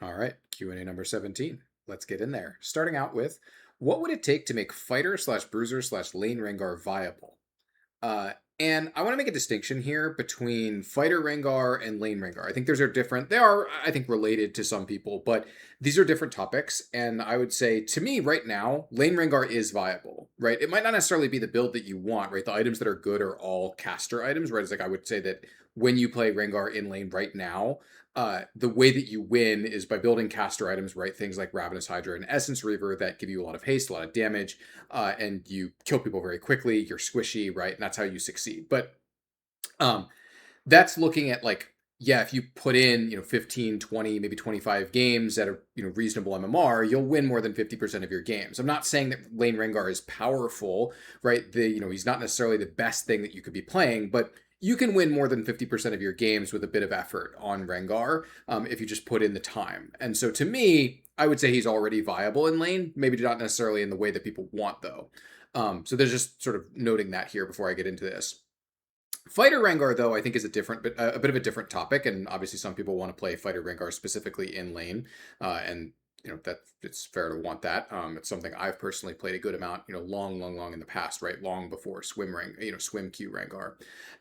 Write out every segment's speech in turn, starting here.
All right, Q&A number 17. Let's get in there. Starting out with, what would it take to make fighter slash bruiser slash lane Rengar viable? And I want to make a distinction here between fighter Rengar and lane Rengar. I think those are different. They are, I think, related to some people, but these are different topics. And I would say, to me, right now, lane Rengar is viable, right? It might not necessarily be the build that you want, right? The items that are good are all caster items, right? It's like I would say that when you play Rengar in lane right now, the way that you win is by building caster items, right? Things like Ravenous Hydra and Essence Reaver that give you a lot of haste, a lot of damage, and you kill people very quickly. You're squishy, right? And that's how you succeed. But um, that's looking at like, yeah, if you put in, 15, 20, maybe 25 games at a, reasonable MMR, you'll win more than 50% of your games. I'm not saying that Lane Rengar is powerful, right? He's not necessarily the best thing that you could be playing, but you can win more than 50% of your games with a bit of effort on Rengar if you just put in the time. And so to me, I would say he's already viable in lane, maybe not necessarily in the way that people want though. So there's just sort of noting that here before I get into this. Fighter Rengar, though, I think is a bit of a different topic, and obviously some people want to play Fighter Rengar specifically in lane, and that it's fair to want that. It's something I've personally played a good amount, long in the past, right, long before Swim Q Rengar.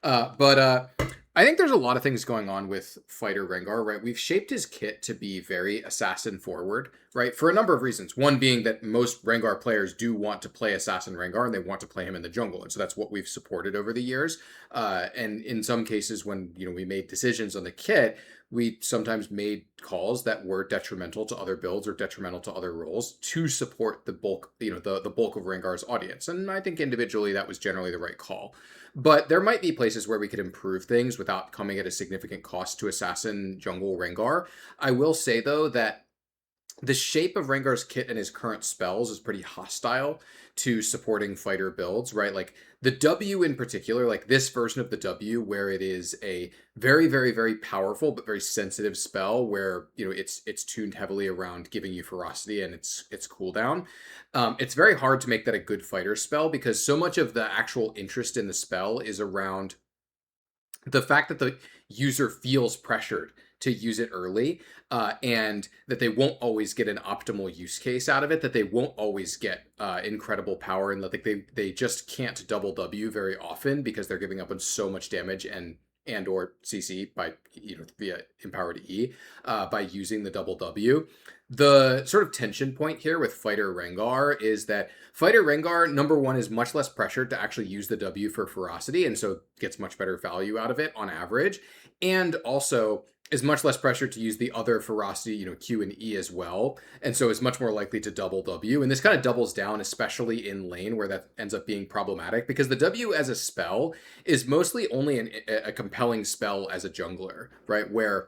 But I think there's a lot of things going on with Fighter Rengar, right? We've shaped his kit to be very assassin forward, right? For a number of reasons. One being that most Rengar players do want to play Assassin Rengar and they want to play him in the jungle. And so that's what we've supported over the years. And in some cases, when we made decisions on the kit, we sometimes made calls that were detrimental to other builds or detrimental to other roles to support the bulk, the bulk of Rengar's audience. And I think individually that was generally the right call. But there might be places where we could improve things without coming at a significant cost to Assassin Jungle Rengar. I will say, though, that the shape of Rengar's kit and his current spells is pretty hostile to supporting fighter builds, right? Like the W in particular, like this version of the W, where it is a very, very, very powerful but very sensitive spell, where it's tuned heavily around giving you ferocity and its cooldown. It's very hard to make that a good fighter spell because so much of the actual interest in the spell is around the fact that the user feels pressured to use it early, and that they won't always get an optimal use case out of it, that they won't always get incredible power, and that they just can't double W very often because they're giving up on so much damage and or CC by via empowered E by using the double W. The sort of tension point here with Fighter Rengar is that Fighter Rengar, number one, is much less pressured to actually use the W for ferocity, and so gets much better value out of it on average, and also is much less pressured to use the other ferocity, Q and E as well, and so is much more likely to double W. And this kind of doubles down, especially in lane, where that ends up being problematic, because the W as a spell is mostly only a compelling spell as a jungler, right? Where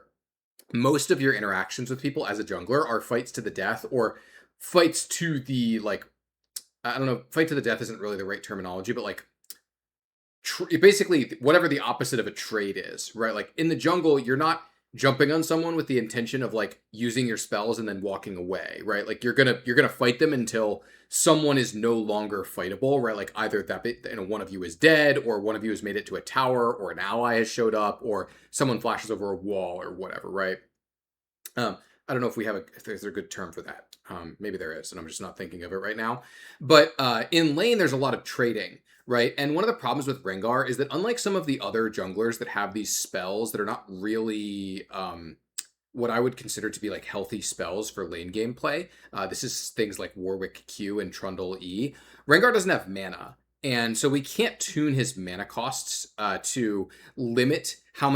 most of your interactions with people as a jungler are fights to the death or fights to the, like, I don't know, fight to the death isn't really the right terminology, but like basically whatever the opposite of a trade is, right? Like in the jungle, you're not jumping on someone with the intention of like using your spells and then walking away, right? Like you're gonna fight them until someone is no longer fightable, right? Like either that one of you is dead, or one of you has made it to a tower, or an ally has showed up, or someone flashes over a wall or whatever, right? I don't know if there's a good term for that. Maybe there is, and I'm just not thinking of it right now. But in lane, there's a lot of trading, right? And one of the problems with Rengar is that unlike some of the other junglers that have these spells that are not really what I would consider to be like healthy spells for lane gameplay, this is things like Warwick Q and Trundle E. Rengar doesn't have mana. And so we can't tune his mana costs to limit how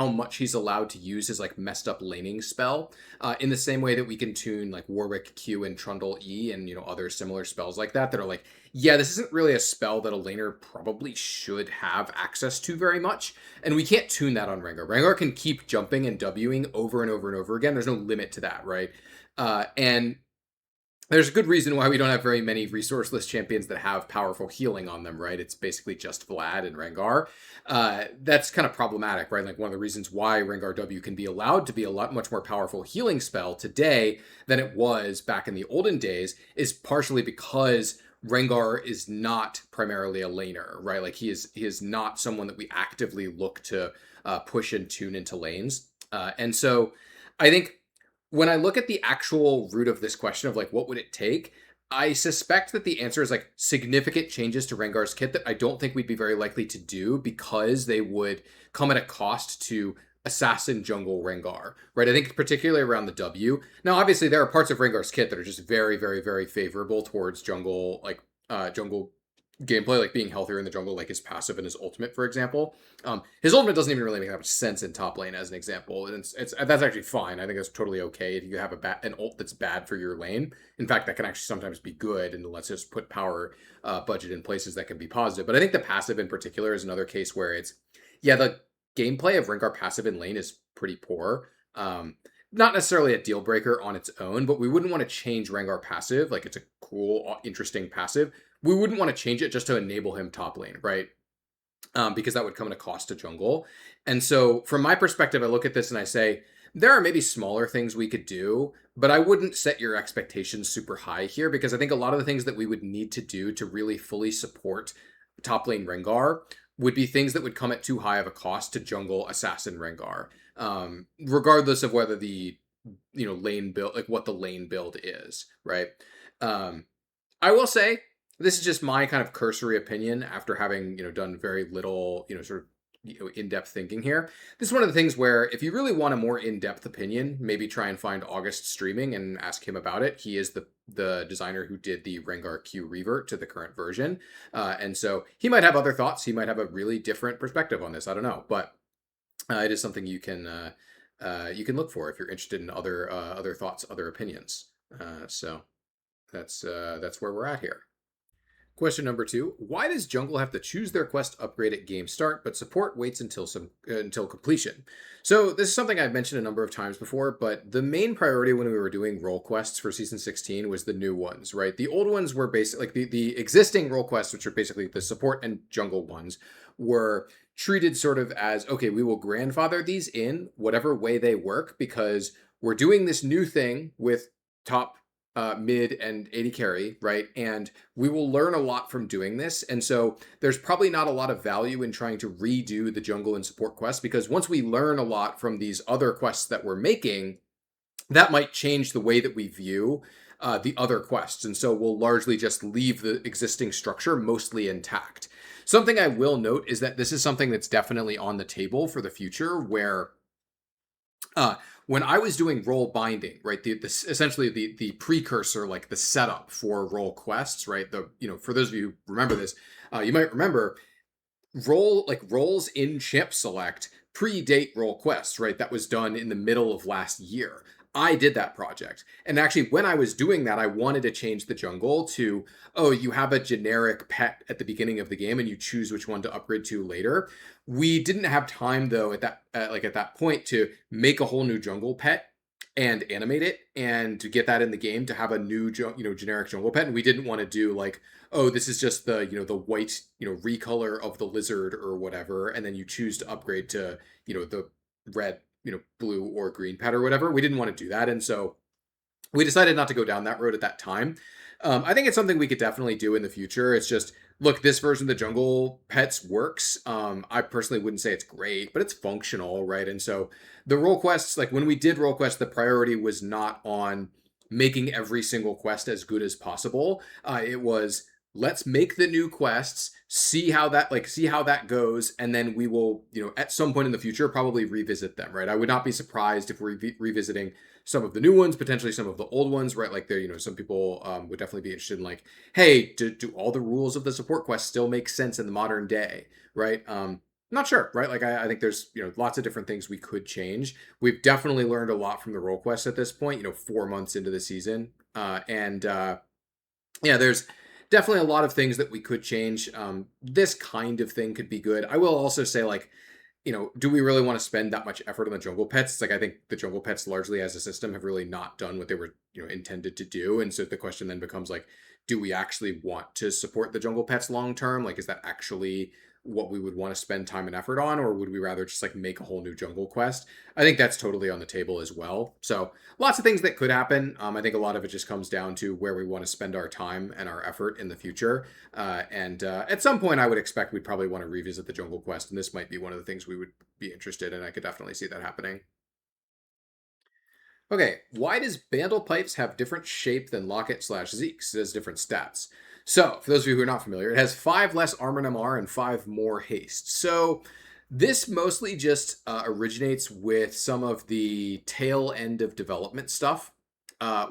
much he's allowed to use his like messed up laning spell, in the same way that we can tune like Warwick Q and Trundle E and other similar spells like that are like, yeah, this isn't really a spell that a laner probably should have access to very much, and we can't tune that on Rengar. Rengar can keep jumping and Wing over and over and over again. There's no limit to that, right? And there's a good reason why we don't have very many resourceless champions that have powerful healing on them, right? It's basically just Vlad and Rengar. That's kind of problematic, right? Like one of the reasons why Rengar W can be allowed to be a much more powerful healing spell today than it was back in the olden days is partially because Rengar is not primarily a laner, right? Like he is not someone that we actively look to push and tune into lanes. And so I think when I look at the actual root of this question of like what would it take, I suspect that the answer is like significant changes to Rengar's kit that I don't think we'd be very likely to do because they would come at a cost to assassin jungle Rengar, right? I think particularly around the W. Now, obviously, there are parts of Rengar's kit that are just very, very, very favorable towards jungle, like jungle gameplay, like being healthier in the jungle, like his passive and his ultimate, for example. His ultimate doesn't even really make that much sense in top lane, as an example, and it's that's actually fine. I think that's totally okay if you have an ult that's bad for your lane. In fact, that can actually sometimes be good, and let's just put power budget in places that can be positive. But I think the passive in particular is another case where it's the gameplay of Rengar passive in lane is pretty poor. Not necessarily a deal breaker on its own, but we wouldn't want to change Rengar passive. Like it's a cool, interesting passive. We wouldn't want to change it just to enable him top lane, right? Because that would come at a cost to jungle. And so, from my perspective, I look at this and I say, there are maybe smaller things we could do, but I wouldn't set your expectations super high here because I think a lot of the things that we would need to do to really fully support top lane Rengar would be things that would come at too high of a cost to jungle assassin Rengar, regardless of whether the lane build, like what the lane build is, right? I will say this is just my kind of cursory opinion after having done very little sort of in-depth thinking here. This is one of the things where if you really want a more in-depth opinion, maybe try and find August streaming and ask him about it. He is the designer who did the Rengar Q revert to the current version, and so he might have other thoughts. He might have a really different perspective on this. I don't know, but it is something you can look for if you're interested in other thoughts, other opinions. So that's where we're at here. Question number 2. Why does jungle have to choose their quest upgrade at game start, but support waits until completion? So this is something I've mentioned a number of times before, but the main priority when we were doing role quests for Season 16 was the new ones, right? The old ones were basically, like the existing role quests, which are basically the support and jungle ones, were treated sort of as, okay, we will grandfather these in whatever way they work because we're doing this new thing with top mid and AD carry, right? And we will learn a lot from doing this. And so there's probably not a lot of value in trying to redo the jungle and support quests because once we learn a lot from these other quests that we're making, that might change the way that we view the other quests. And so we'll largely just leave the existing structure mostly intact. Something I will note is that this is something that's definitely on the table for the future where when I was doing role binding, right, essentially the precursor, like the setup for role quests, right? For those of you who remember this, you might remember roles in champ select predate role quests, right? That was done in the middle of last year. I did that project. And actually, when I was doing that, I wanted to change the jungle to, oh, you have a generic pet at the beginning of the game and you choose which one to upgrade to later. We didn't have time though at that point to make a whole new jungle pet and animate it and to get that in the game to have a new generic jungle pet. And we didn't want to do like, oh, this is just the the white recolor of the lizard or whatever, and then you choose to upgrade to the red blue or green pet or whatever. We didn't want to do that, and so we decided not to go down that road at that time. I think it's something we could definitely do in the future. It's just, look, this version of the jungle pets works. I personally wouldn't say it's great, but it's functional, right? And so the role quests, like when we did role quests, the priority was not on making every single quest as good as possible. It was, let's make the new quests, see how that goes, and then we will at some point in the future probably revisit them, right? I would not be surprised if we're revisiting some of the new ones, potentially some of the old ones, right? Like there some people would definitely be interested in like, hey, do all the rules of the support quest still make sense in the modern day, right? Not sure, right? Like I think there's lots of different things we could change. We've definitely learned a lot from the role quests at this point, 4 months into the season, and there's definitely a lot of things that we could change. This kind of thing could be good. I will also say, like, do we really want to spend that much effort on the jungle pets? It's like, I think the jungle pets largely as a system have really not done what they were, intended to do. And so the question then becomes like, do we actually want to support the jungle pets long term? Like, is that actually what we would want to spend time and effort on, or would we rather just like make a whole new jungle quest? I think that's totally on the table as well. So lots of things that could happen. I think a lot of it just comes down to where we want to spend our time and our effort in the future. And at some point, I would expect we'd probably want to revisit the jungle quest, and this might be one of the things we would be interested in. I could definitely see that happening. Okay, why does Bandalpipes have different shape than Locket slash Zeke? It has different stats. So, for those of you who are not familiar, it has 5 less armor and MR and 5 more haste. So, this mostly just originates with some of the tail end of development stuff,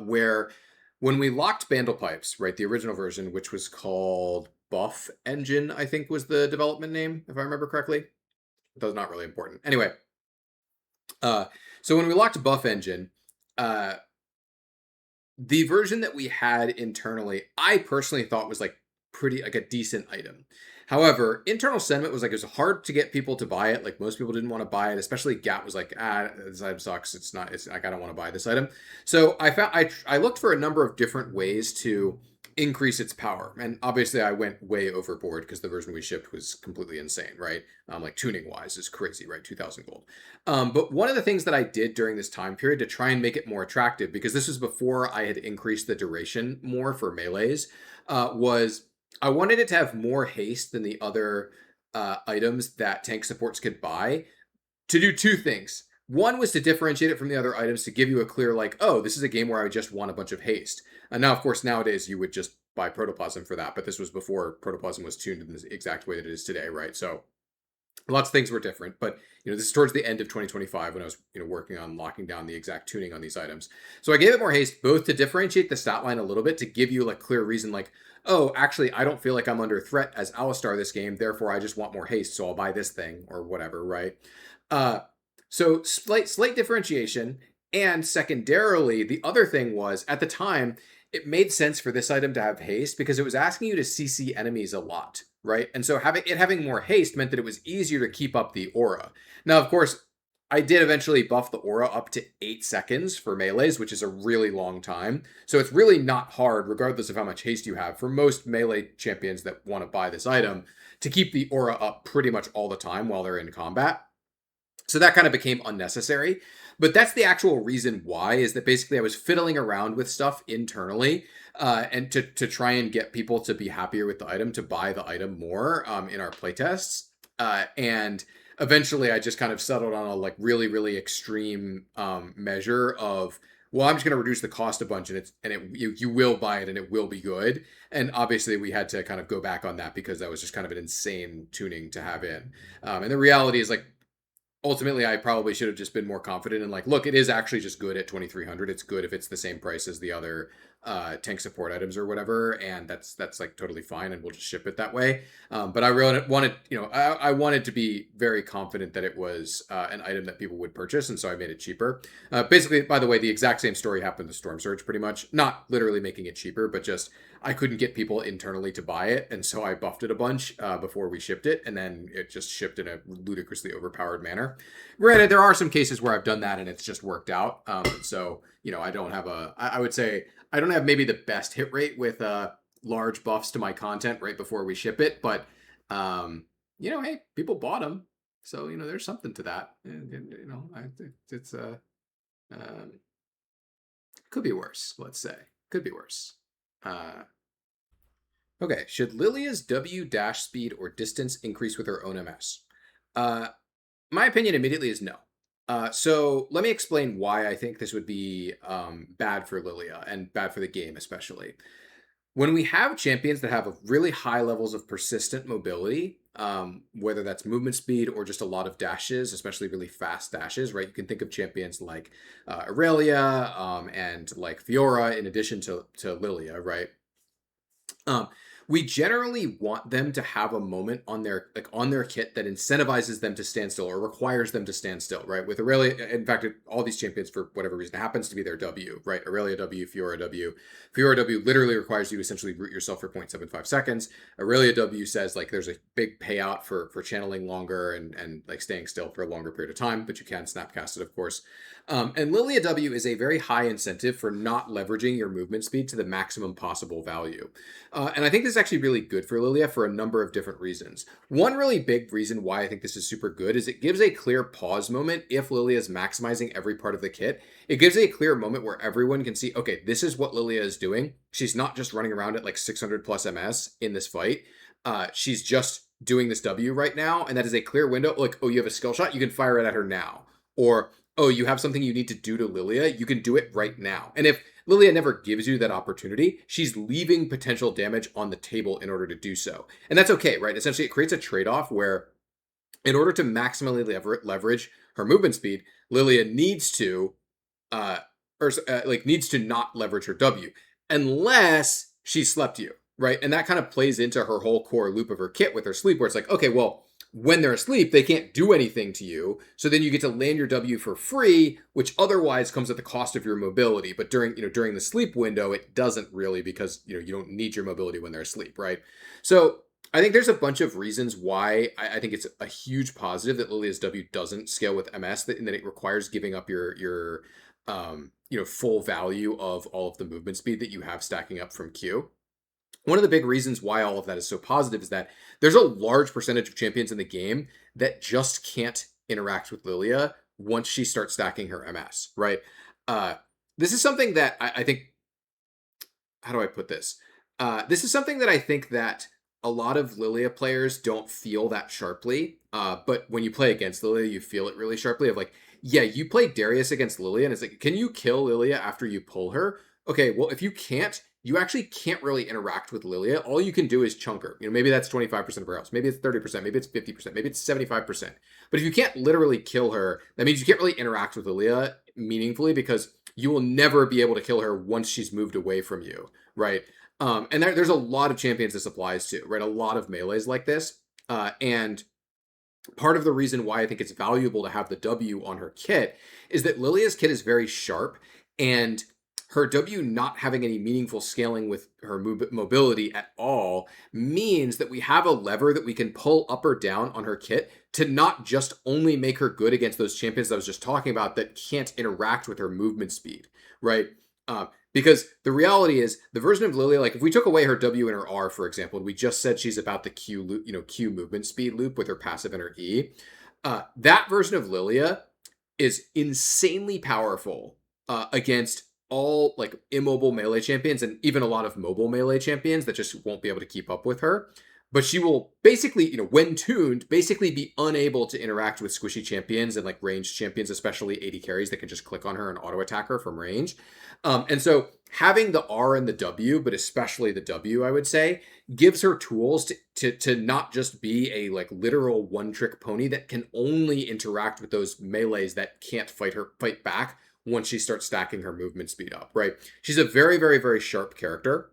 where when we locked Bandalpipes, right, the original version, which was called Buff Engine, I think was the development name, if I remember correctly. That's not really important. Anyway, uh, so when we locked Buff Engine, uh, the version that we had internally, I personally thought was like pretty like a decent item. However, internal sentiment was like it was hard to get people to buy it. Like most people didn't want to buy it, especially Gat was like, this item sucks. It's not. It's like I don't want to buy this item. So I found I looked for a number of different ways to increase its power, and obviously I went way overboard because the version we shipped was completely insane, right? Like tuning wise is crazy, right? 2,000 gold. But one of the things that I did during this time period to try and make it more attractive, because this was before I had increased the duration more for melees, was I wanted it to have more haste than the other items that tank supports could buy to do two things. One was to differentiate it from the other items to give you a clear, like, oh, this is a game where I just want a bunch of haste. And now, of course, nowadays you would just buy Protoplasm for that, but this was before Protoplasm was tuned in the exact way that it is today, right? So lots of things were different, but this is towards the end of 2025 when I was working on locking down the exact tuning on these items. So I gave it more haste, both to differentiate the stat line a little bit, to give you like clear reason, like, oh, actually I don't feel like I'm under threat as Alistar this game, therefore I just want more haste, so I'll buy this thing or whatever, right? So slight differentiation, and secondarily, the other thing was at the time it made sense for this item to have haste because it was asking you to CC enemies a lot, right? And so having more haste meant that it was easier to keep up the aura. Now, of course, I did eventually buff the aura up to 8 seconds for melees, which is a really long time. So it's really not hard, regardless of how much haste you have, for most melee champions that want to buy this item, to keep the aura up pretty much all the time while they're in combat. So that kind of became unnecessary. But that's the actual reason why, is that basically I was fiddling around with stuff internally and to try and get people to be happier with the item, to buy the item more in our playtests. And eventually I just kind of settled on a like really, really extreme measure of, well, I'm just going to reduce the cost a bunch, and you will buy it and it will be good. And obviously we had to kind of go back on that because that was just kind of an insane tuning to have in. And the reality is, like, ultimately I probably should have just been more confident and like, look, it is actually just good at 2,300. It's good if it's the same price as the other tank support items or whatever, and that's like totally fine, and we'll just ship it that way. But I really wanted, I wanted to be very confident that it was an item that people would purchase, and so I made it cheaper. Basically, by the way, the exact same story happened to Storm Surge, pretty much. Not literally making it cheaper, but just I couldn't get people internally to buy it, and so I buffed it a bunch before we shipped it, and then it just shipped in a ludicrously overpowered manner. Granted, there are some cases where I've done that and it's just worked out. So I don't have I would say I don't have maybe the best hit rate with large buffs to my content right before we ship it, but hey, people bought them, so there's something to that. It's could be worse. Let's say could be worse. Okay, should Lillia's W dash speed or distance increase with her own MS? My opinion immediately is no. So let me explain why I think this would be bad for Lillia and bad for the game especially. When we have champions that have really high levels of persistent mobility, whether that's movement speed or just a lot of dashes, especially really fast dashes, right? You can think of champions like Aurelia and like Fiora in addition to Lillia, right? We generally want them to have a moment on their kit that incentivizes them to stand still or requires them to stand still, right? With Aurelia, in fact, all these champions, for whatever reason, happens to be their W, right? Aurelia W, Fiora W. Fiora W literally requires you to essentially root yourself for 0.75 seconds. Aurelia W says like there's a big payout for channeling longer and like staying still for a longer period of time, but you can snapcast it, of course. And Lillia W is a very high incentive for not leveraging your movement speed to the maximum possible value. And I think this is actually really good for Lillia for a number of different reasons. One really big reason why I think this is super good is it gives a clear pause moment if Lillia is maximizing every part of the kit. It gives a clear moment where everyone can see, okay, this is what Lillia is doing. She's not just running around at like 600 plus MS in this fight. She's just doing this W right now, and that is a clear window. Like, oh, you have a skill shot, you can fire it at her now. Or, oh, you have something you need to do to Lillia, you can do it right now. And if Lillia never gives you that opportunity, she's leaving potential damage on the table in order to do so. And that's okay, right? Essentially, it creates a trade-off where in order to maximally leverage her movement speed, Lillia needs to uh needs to not leverage her W unless she slept you, right? And that kind of plays into her whole core loop of her kit with her sleep, where it's like, okay, well, when they're asleep, they can't do anything to you. So then you get to land your W for free, which otherwise comes at the cost of your mobility. But during the sleep window, it doesn't really, because you don't need your mobility when they're asleep, right? So I think there's a bunch of reasons why I think it's a huge positive that Lilia's W doesn't scale with MS, and that it requires giving up your full value of all of the movement speed that you have stacking up from Q. One of the big reasons why all of that is so positive is that there's a large percentage of champions in the game that just can't interact with Lillia once she starts stacking her MS, right? This is something that I think, how do I put this? This is something that I think that a lot of Lillia players don't feel that sharply, but when you play against Lillia, you feel it really sharply of like, yeah, you play Darius against Lillia, and it's like, can you kill Lillia after you pull her? Okay, well, if you can't, you actually can't really interact with Lillia. All you can do is chunk her. Maybe that's 25% of her health. Maybe it's 30%. Maybe it's 50%. Maybe it's 75%. But if you can't literally kill her, that means you can't really interact with Lillia meaningfully, because you will never be able to kill her once she's moved away from you, right? And there's a lot of champions this applies to, right? A lot of melees like this. And part of the reason why I think it's valuable to have the W on her kit is that Lilia's kit is very sharp, and her W not having any meaningful scaling with her mobility at all means that we have a lever that we can pull up or down on her kit to not just only make her good against those champions that I was just talking about that can't interact with her movement speed, right? Because the reality is, the version of Lillia, like if we took away her W and her R, for example, and we just said she's about the Q loop, Q movement speed loop with her passive and her E, that version of Lillia is insanely powerful against all like immobile melee champions, and even a lot of mobile melee champions that just won't be able to keep up with her. But she will basically, when tuned, basically be unable to interact with squishy champions and like ranged champions, especially AD carries that can just click on her and auto attack her from range. And so having the R and the W, but especially the W, I would say, gives her tools to not just be a like literal one-trick pony that can only interact with those melees that can't fight back once she starts stacking her movement speed up, right? She's a very, very, very sharp character.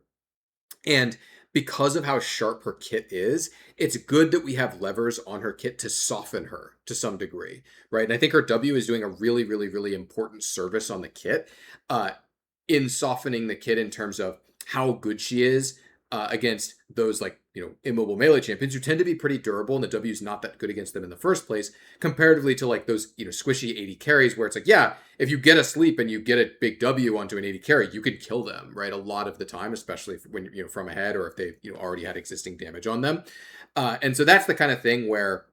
And because of how sharp her kit is, it's good that we have levers on her kit to soften her to some degree, right? And I think her W is doing a really, really, really important service on the kit in softening the kit in terms of how good she is against those like, immobile melee champions who tend to be pretty durable, and the W is not that good against them in the first place, comparatively to like those, squishy AD carries where it's like, yeah, if you get asleep and you get a big W onto an AD carry, you can kill them, right? A lot of the time, especially when from ahead, or if they've already had existing damage on them. And so that's the kind of thing where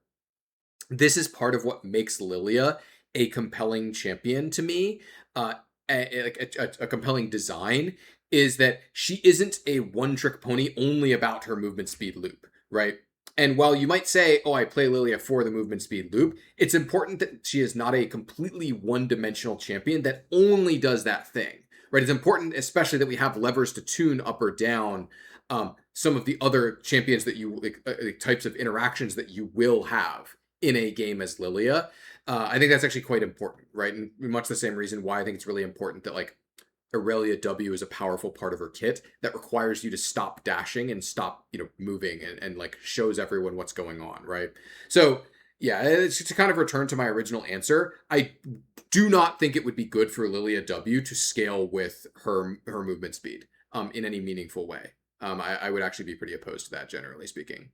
this is part of what makes Lillia a compelling champion to me, a compelling design, is that she isn't a one-trick pony only about her movement speed loop, right? And while you might say, oh, I play Lillia for the movement speed loop, it's important that she is not a completely one-dimensional champion that only does that thing, right? It's important, especially, that we have levers to tune up or down some of the other champions that you, types of interactions that you will have in a game as Lillia. I think that's actually quite important, right? And much the same reason why I think it's really important that like Aurelia W is a powerful part of her kit that requires you to stop dashing and stop, moving and like shows everyone what's going on, right? So yeah, it's to kind of return to my original answer. I do not think it would be good for Lillia W to scale with her movement speed in any meaningful way. I would actually be pretty opposed to that, generally speaking.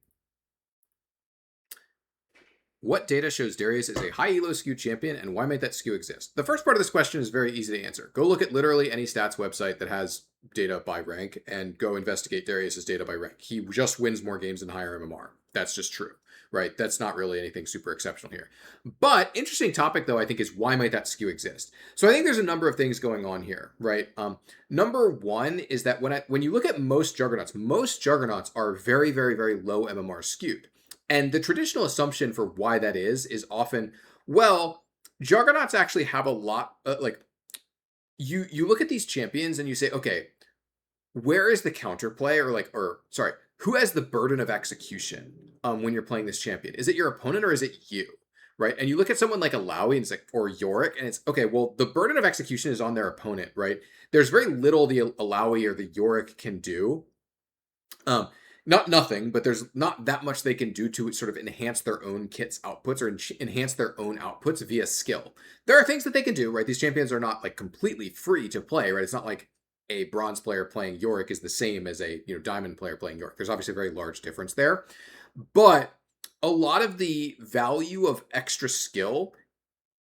What data shows Darius is a high-elo skew champion, and why might that skew exist? The first part of this question is very easy to answer. Go look at literally any stats website that has data by rank, and go investigate Darius's data by rank. He just wins more games than higher MMR. That's just true, right? That's not really anything super exceptional here. But interesting topic, though, I think, is why might that skew exist? So I think there's a number of things going on here, right? Number one is that when you look at most juggernauts are very, very, very low MMR skewed. And the traditional assumption for why that is often, well, juggernauts actually have a lot, like, you look at these champions and you say, okay, where is the counterplay, or sorry, who has the burden of execution when you're playing this champion? Is it your opponent or is it you? Right? And you look at someone like Alawi and it's like, or Yorick, and it's okay, well, the burden of execution is on their opponent, right? There's very little the Alawi or the Yorick can do. Not nothing, but there's not that much they can do to sort of enhance their own kit's outputs or enhance their own outputs via skill. There are things that they can do, right? These champions are not like completely free to play, right? It's not like a bronze player playing Yorick is the same as a diamond player playing Yorick. There's obviously a very large difference there, but a lot of the value of extra skill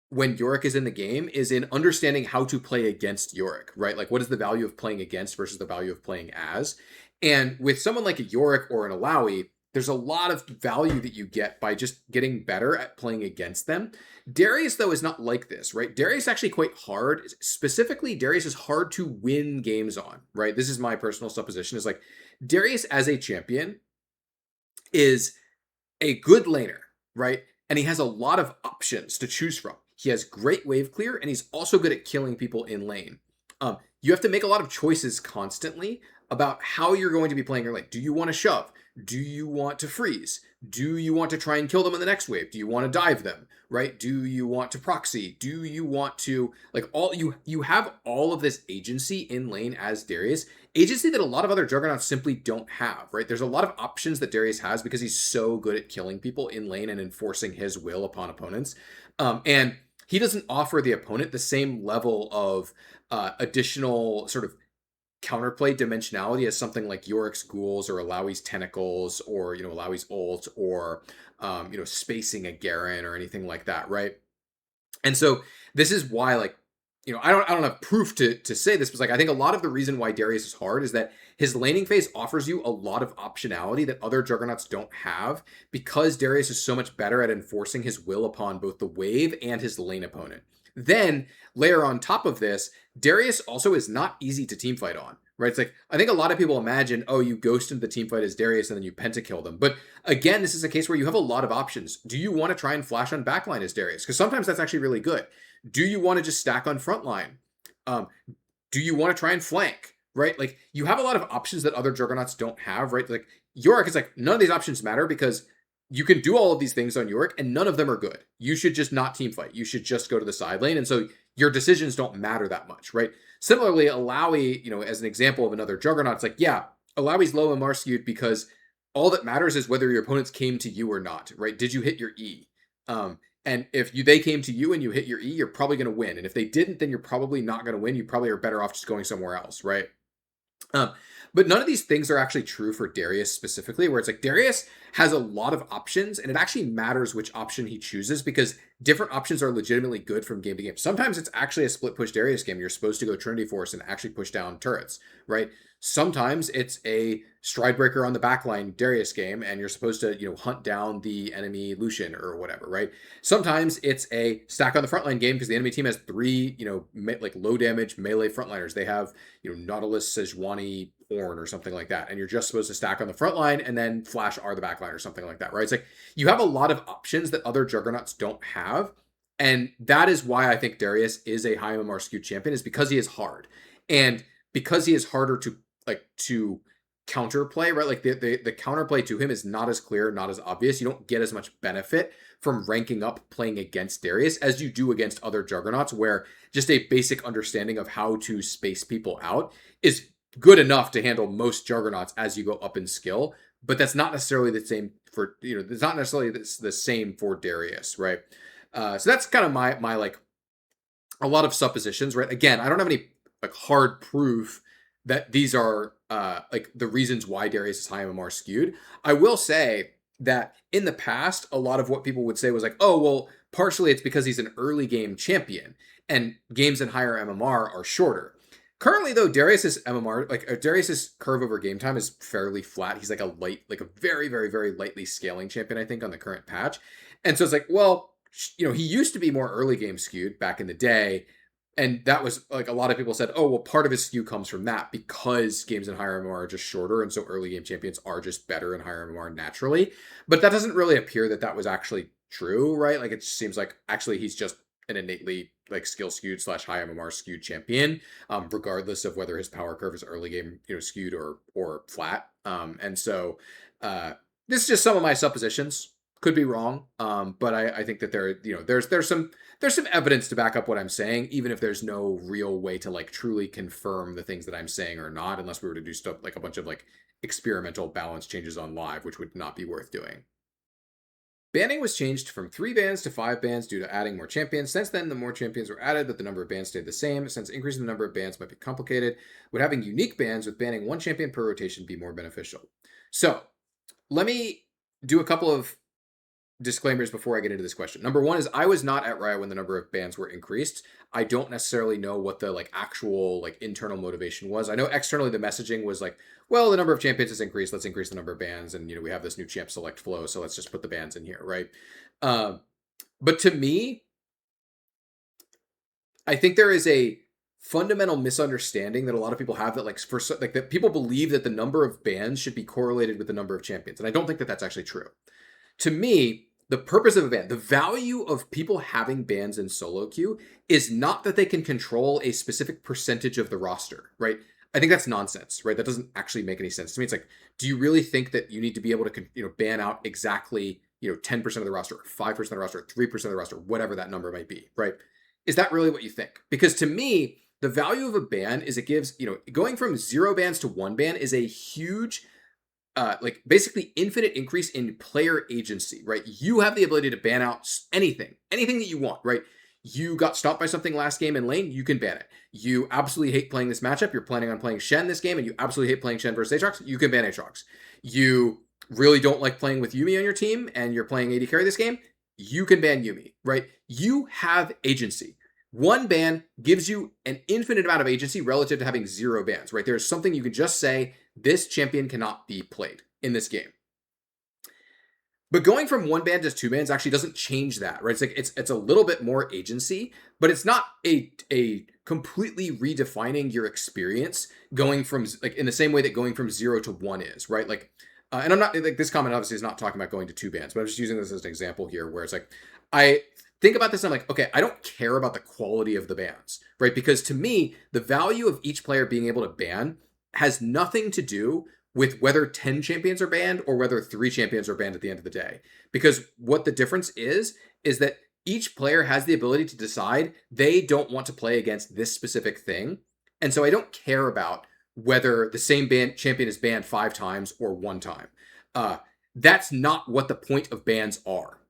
when Yorick is in the game is in understanding how to play against Yorick, right? Like, what is the value of playing against versus the value of playing as? And with someone like a Yorick or an Alawi, there's a lot of value that you get by just getting better at playing against them. Darius, though, is not like this, right? Darius is actually quite hard. Specifically, Darius is hard to win games on, right? This is my personal supposition, is like, Darius as a champion is a good laner, right? And he has a lot of options to choose from. He has great wave clear, and he's also good at killing people in lane. You have to make a lot of choices constantly about how you're going to be playing your lane. Do you want to shove? Do you want to freeze? Do you want to try and kill them in the next wave? Do you want to dive them, right? Do you want to proxy? Do you want to, like, you have all of this agency in lane as Darius, agency that a lot of other juggernauts simply don't have, right? There's a lot of options that Darius has because he's so good at killing people in lane and enforcing his will upon opponents. And he doesn't offer the opponent the same level of additional sort of counterplay dimensionality as something like Yorick's ghouls or Alawi's tentacles or Alawi's ult or spacing a Garen or anything like that, right? And so this is why, like, I don't have proof to say this, but like, I think a lot of the reason why Darius is hard is that his laning phase offers you a lot of optionality that other juggernauts don't have, because Darius is so much better at enforcing his will upon both the wave and his lane opponent. Then layer on top of this, Darius also is not easy to teamfight on, right? It's like, I think a lot of people imagine, oh, you ghost into the teamfight as Darius and then you pentakill them. But again, this is a case where you have a lot of options. Do you want to try and flash on backline as Darius? Because sometimes that's actually really good. Do you want to just stack on frontline? Do you want to try and flank, right? Like, you have a lot of options that other juggernauts don't have, right? Like, Yorick is like, none of these options matter because you can do all of these things on Yorick and none of them are good. You should just not teamfight. You should just go to the side lane. And so your decisions don't matter that much, right? Similarly, Alawi, as an example of another juggernaut, it's like, yeah, Alawi's low MR skewed because all that matters is whether your opponents came to you or not, right? Did you hit your E? And if they came to you and you hit your E, you're probably going to win. And if they didn't, then you're probably not going to win. You probably are better off just going somewhere else, right? But none of these things are actually true for Darius specifically, where it's like Darius has a lot of options and it actually matters which option he chooses because different options are legitimately good from game to game. Sometimes it's actually a split push Darius game. You're supposed to go Trinity Force and actually push down turrets, right? Sometimes it's a Stridebreaker on the backline Darius game and you're supposed to, hunt down the enemy Lucian or whatever, right? Sometimes it's a stack on the frontline game because the enemy team has 3, like low damage melee frontliners. They have, Nautilus, Sejuani, Ornn or something like that. And you're just supposed to stack on the front line and then flash R the backline or something like that, right? It's like you have a lot of options that other juggernauts don't have. And that is why I think Darius is a high MMR skewed champion, is because he is hard. And because he is harder to counterplay, right? Like the counterplay to him is not as clear, not as obvious. You don't get as much benefit from ranking up playing against Darius as you do against other juggernauts, where just a basic understanding of how to space people out is good enough to handle most juggernauts as you go up in skill, but that's not necessarily the same for, it's not necessarily the same for Darius, right? So that's kind of my like a lot of suppositions, right? Again, I don't have any like hard proof that these are like the reasons why Darius is high MMR skewed. I will say that in the past, a lot of what people would say was like, oh, well, partially it's because he's an early game champion and games in higher MMR are shorter. Currently, though, Darius's MMR, like Darius's curve over game time is fairly flat. He's like a very, very, very lightly scaling champion, I think, on the current patch. And so it's like, well, he used to be more early game skewed back in the day. And that was like a lot of people said, oh, well, part of his skew comes from that because games in higher MMR are just shorter. And so early game champions are just better in higher MMR naturally. But that doesn't really appear that was actually true, right? Like it just seems like actually he's just an innately like skill skewed slash high MMR skewed champion, regardless of whether his power curve is early game, skewed or flat. And so this is just some of my suppositions. Could be wrong, but I think that there's some evidence to back up what I'm saying, even if there's no real way to like truly confirm the things that I'm saying or not, unless we were to do stuff like a bunch of like experimental balance changes on live, which would not be worth doing. Banning was changed from 3 bans to 5 bans due to adding more champions. Since then, the more champions were added, but the number of bans stayed the same. Since increasing the number of bans might be complicated, would having unique bans with banning 1 champion per rotation be more beneficial? So, let me do a couple of disclaimers before I get into this question. Number one is I was not at Riot when the number of bans were increased. I don't necessarily know what the like actual like internal motivation was. I know externally the messaging was like, well, the number of champions has increased. Let's increase the number of bans, and we have this new champ select flow, so let's just put the bans in here, right? But to me, I think there is a fundamental misunderstanding that a lot of people have that that people believe that the number of bans should be correlated with the number of champions, and I don't think that that's actually true. To me, the purpose of a ban, the value of people having bans in solo queue is not that they can control a specific percentage of the roster, right? I think that's nonsense, right? That doesn't actually make any sense to me. It's like, do you really think that you need to be able to, ban out exactly, 10% of the roster, 5% of the roster, 3% of the roster, whatever that number might be, right? Is that really what you think? Because to me, the value of a ban is it gives, going from 0 bans to 1 ban is a huge basically infinite increase in player agency, right? You have the ability to ban out anything that you want, right? You got stopped by something last game in lane, you can ban it. You absolutely hate playing this matchup, you're planning on playing Shen this game, and you absolutely hate playing Shen versus Aatrox, you can ban Aatrox. You really don't like playing with Yuumi on your team, and you're playing AD carry this game, you can ban Yuumi, right? You have agency. 1 ban gives you an infinite amount of agency relative to having 0 bans, right? There's something you can just say, this champion cannot be played in this game. But going from 1 ban to 2 bans actually doesn't change that, right? It's like it's a little bit more agency, but it's not a completely redefining your experience going from like in the same way that going from 0 to 1 is, right? Like, and I'm not like this comment obviously is not talking about going to 2 bans, but I'm just using this as an example here where it's like I think about this and I'm like, okay, I don't care about the quality of the bans, right? Because to me, the value of each player being able to ban has nothing to do with whether 10 champions are banned or whether 3 champions are banned at the end of the day. Because what the difference is that each player has the ability to decide they don't want to play against this specific thing. And so I don't care about whether the same champion is banned 5 times or 1 time. That's not what the point of bans are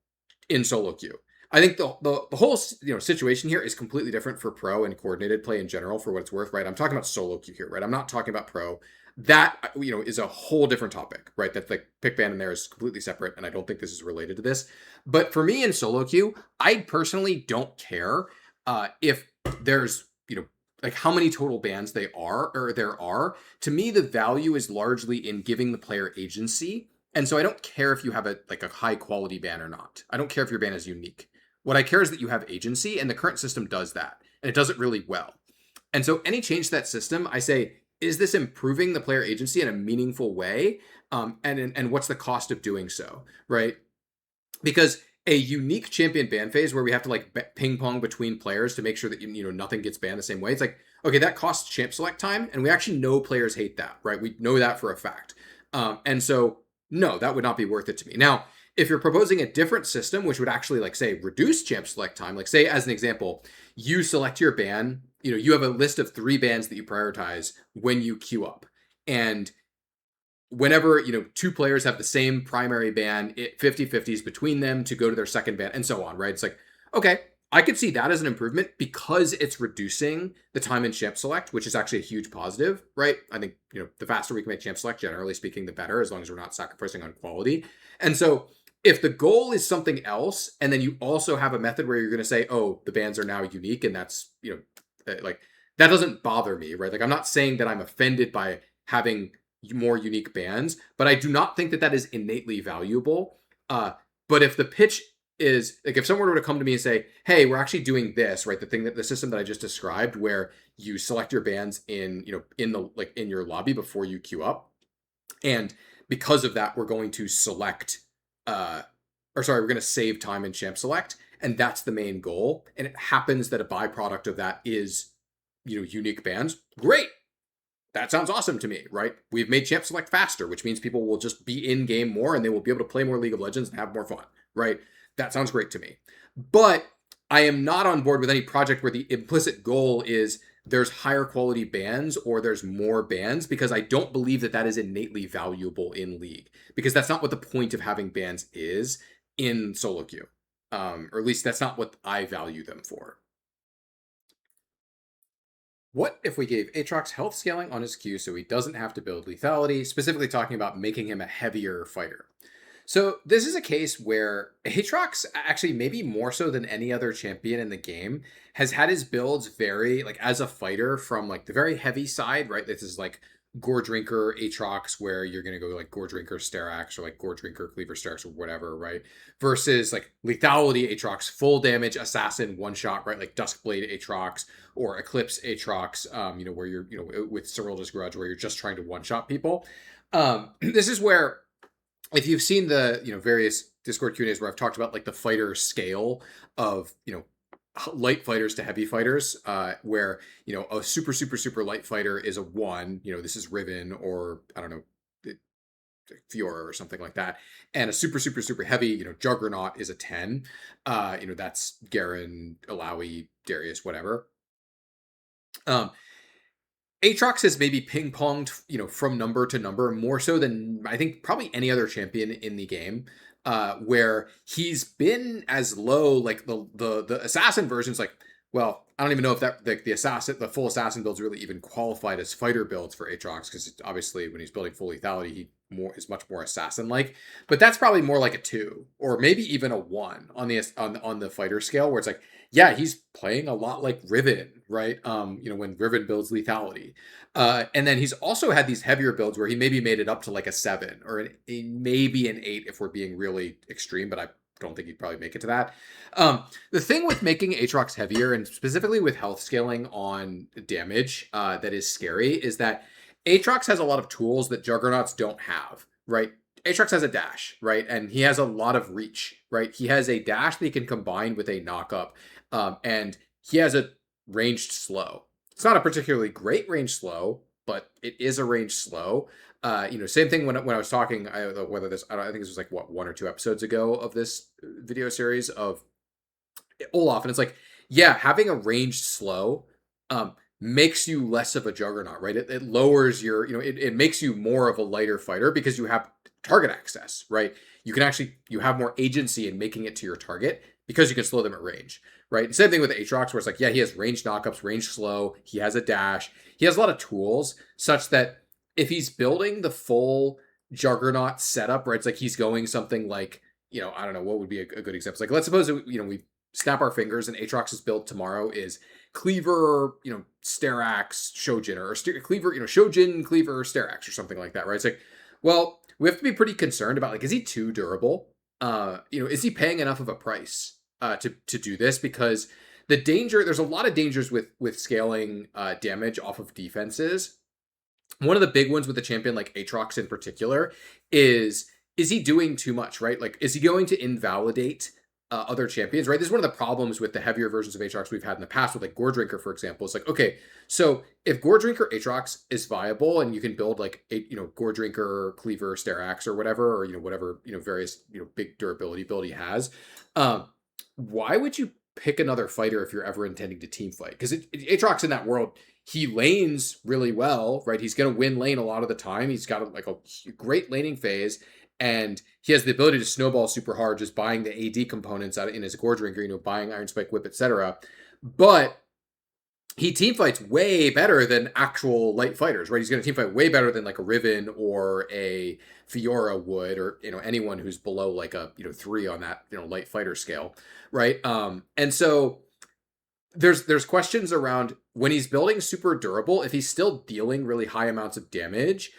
in solo queue. I think the whole situation here is completely different for pro and coordinated play in general, for what it's worth, right? I'm talking about solo queue here, right? I'm not talking about pro. That is a whole different topic, right? That's like pick ban in there is completely separate, and I don't think this is related to this. But for me in solo queue, I personally don't care if there's like how many total bans there are. To me, the value is largely in giving the player agency. And so I don't care if you have a high quality ban or not. I don't care if your ban is unique. What I care is that you have agency, and the current system does that, and it does it really well. And so any change to that system, I say, is this improving the player agency in a meaningful way? And what's the cost of doing so, right? Because a unique champion ban phase where we have to like ping pong between players to make sure that nothing gets banned the same way, it's like, okay, that costs champ select time, and we actually know players hate that, right? We know that for a fact. And so no, that would not be worth it to me. Now, if you're proposing a different system, which would actually like say reduce champ select time, like say as an example, you select your ban, you have a list of 3 bans that you prioritize when you queue up. And whenever, 2 players have the same primary ban, it 50-50s between them to go to their second ban and so on, right? It's like, okay, I could see that as an improvement because it's reducing the time in champ select, which is actually a huge positive, right? I think, the faster we can make champ select, generally speaking, the better, as long as we're not sacrificing on quality. And so if the goal is something else, and then you also have a method where you're going to say, oh, the bans are now unique, and that's, like, that doesn't bother me, right? Like, I'm not saying that I'm offended by having more unique bans, but I do not think that that is innately valuable. But if the pitch is like, if someone were to come to me and say, hey, we're actually doing this, right? The system that I just described, where you select your bans in your lobby before you queue up. And because of that, we're going to select, we're going to save time in champ select. and that's the main goal. And it happens that a byproduct of that is, unique bans. Great. That sounds awesome to me, right? We've made champ select faster, which means people will just be in game more and they will be able to play more League of Legends and have more fun, right? That sounds great to me. But I am not on board with any project where the implicit goal is there's higher quality bans or there's more bans, because I don't believe that that is innately valuable in League, because that's not what the point of having bans is in solo queue. Or at least that's not what I value them for. What if we gave Aatrox health scaling on his Q so he doesn't have to build lethality, specifically talking about making him a heavier fighter? So this is a case where Aatrox, actually maybe more so than any other champion in the game, has had his builds vary, like as a fighter, from like the very heavy side, right? This is like Gore Drinker Aatrox, where you're going to go like Gore Drinker Sterax or like Gore Drinker Cleaver Sterax or whatever, right? Versus like lethality Aatrox, full damage assassin one shot, right? Like Duskblade Aatrox or Eclipse Aatrox, where you're, with Cyrilda's Grudge, where you're just trying to one shot people. This is where, if you've seen the, various Discord Q&As where I've talked about like the fighter scale of, light fighters to heavy fighters, where, a super, super, super light fighter is a 1, this is Riven or, I don't know, Fiora or something like that. And a super, super, super heavy, Juggernaut is a 10. That's Garen, Alawi, Darius, whatever. Aatrox has maybe ping-ponged, from number to number more so than I think probably any other champion in the game, where he's been as low, like the assassin version's like, well, I don't even know if that the full assassin builds really even qualified as fighter builds for Aatrox, because obviously when he's building full lethality, he is much more assassin-like. But that's probably more like a 2 or maybe even a 1 on the fighter scale, where it's like, yeah, he's playing a lot like Riven, right? When Riven builds lethality. And then he's also had these heavier builds where he maybe made it up to like a 7 or maybe an 8 if we're being really extreme, but I don't think he'd probably make it to that. The thing with making Aatrox heavier, and specifically with health scaling on damage, that is scary, is that Aatrox has a lot of tools that Juggernauts don't have, right? Aatrox has a dash, right? And he has a lot of reach, right? He has a dash that he can combine with a knock-up, and he has a ranged slow. It's not a particularly great range slow, but it is a range slow. Same thing when I was talking, I think this was like 1 or 2 episodes ago of this video series of Olaf, and it's like, yeah, having a ranged slow makes you less of a juggernaut, right? It lowers your, it makes you more of a lighter fighter because you have target access, right? You have more agency in making it to your target because you can slow them at range, right? Same thing with Aatrox, where it's like, yeah, he has ranged knockups, ranged slow, he has a dash, he has a lot of tools such that if he's building the full juggernaut setup, right, it's like he's going something like, I don't know, what would be a good example? It's like, let's suppose, we snap our fingers and Aatrox's build tomorrow is Cleaver, Sterax, Shojin, or Cleaver, Shojin, Cleaver, Sterax, or something like that, right? It's like, well, we have to be pretty concerned about, like, is he too durable? Is he paying enough of a price to do this? Because there's a lot of dangers with scaling damage off of defenses. One of the big ones with a champion like Aatrox in particular is he doing too much, right? Like, is he going to invalidate other champions, right? This is one of the problems with the heavier versions of Aatrox we've had in the past with like Gore Drinker, for example. It's like, okay, so if Gore Drinker Aatrox is viable and you can build like a, Gore Drinker, Cleaver, Sterax or whatever, or, whatever, various, big durability build he has, why would you pick another fighter if you're ever intending to team fight? Because Aatrox in that world, he lanes really well, right? He's going to win lane a lot of the time. He's got like a great laning phase. And he has the ability to snowball super hard, just buying the AD components out in his Gore Drinker, buying Ironspike Whip, etc. But he team fights way better than actual light fighters, right? He's going to team fight way better than like a Riven or a Fiora would, or anyone who's below like a 3 on that light fighter scale, right? And so there's questions around when he's building super durable, if he's still dealing really high amounts of damage.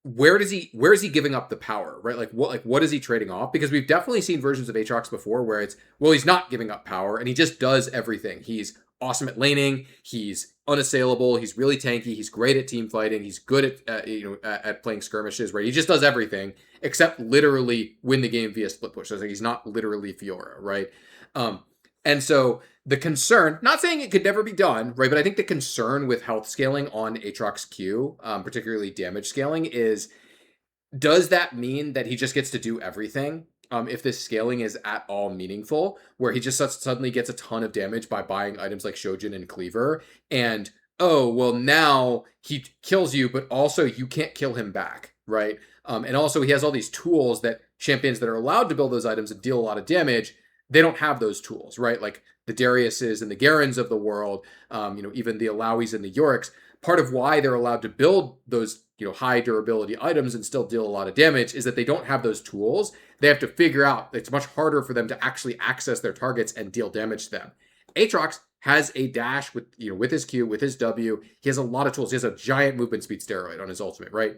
Where is he giving up the power, right? What is he trading off? Because we've definitely seen versions of Aatrox before where it's, well, he's not giving up power and he just does everything. He's awesome at laning, he's unassailable, he's really tanky, he's great at team fighting, he's good at at playing skirmishes, right? He just does everything except literally win the game via split push. So it's like he's not literally Fiora, right? And so the concern, not saying it could never be done, right? But I think the concern with health scaling on Aatrox Q, particularly damage scaling, is does that mean that he just gets to do everything? If this scaling is at all meaningful, where he just suddenly gets a ton of damage by buying items like Shojin and Cleaver, and oh, well, now he kills you, but also you can't kill him back, right? And also he has all these tools that champions that are allowed to build those items and deal a lot of damage, they don't have those tools, right? Like the Dariuses and the Garens of the world, even the Alawis and the Yoriks. Part of why they're allowed to build those high durability items and still deal a lot of damage is that they don't have those tools. They have to figure out, it's much harder for them to actually access their targets and deal damage to them. Aatrox has a dash with with his Q, with his W. He has a lot of tools. He has a giant movement speed steroid on his ultimate, right?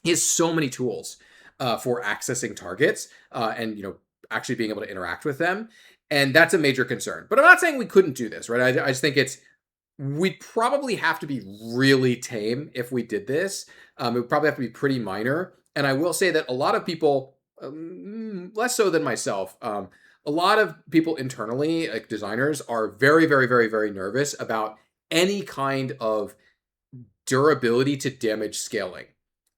He has so many tools for accessing targets and actually being able to interact with them, and that's a major concern. But I'm not saying we couldn't do this, right? I just think we'd probably have to be really tame if we did this. It would probably have to be pretty minor. And I will say that a lot of people, less so than myself, a lot of people internally, like designers, are very, very, very, very nervous about any kind of durability to damage scaling.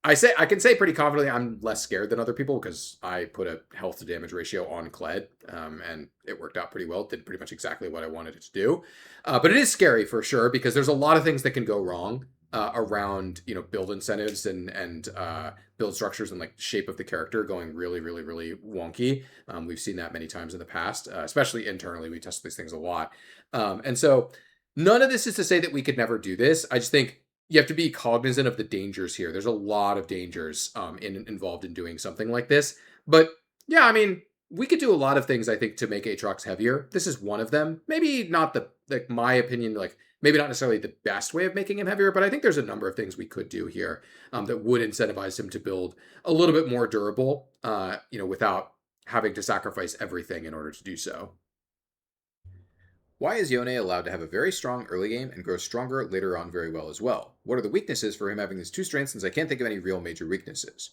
I can say pretty confidently I'm less scared than other people because I put a health to damage ratio on Kled, and it worked out pretty well. It did pretty much exactly what I wanted it to do. But it is scary for sure because there's a lot of things that can go wrong around build incentives and build structures and like shape of the character going really, really, really wonky. We've seen that many times in the past, especially internally. We test these things a lot, and so none of this is to say that we could never do this. I just think you have to be cognizant of the dangers here. There's a lot of dangers involved in doing something like this. But yeah, I mean, we could do a lot of things, I think, to make Aatrox heavier. This is one of them. Maybe not my opinion, maybe not necessarily the best way of making him heavier, but I think there's a number of things we could do here that would incentivize him to build a little bit more durable, without having to sacrifice everything in order to do so. Why is Yone allowed to have a very strong early game and grow stronger later on very well as well? What are the weaknesses for him having these two strengths, since I can't think of any real major weaknesses?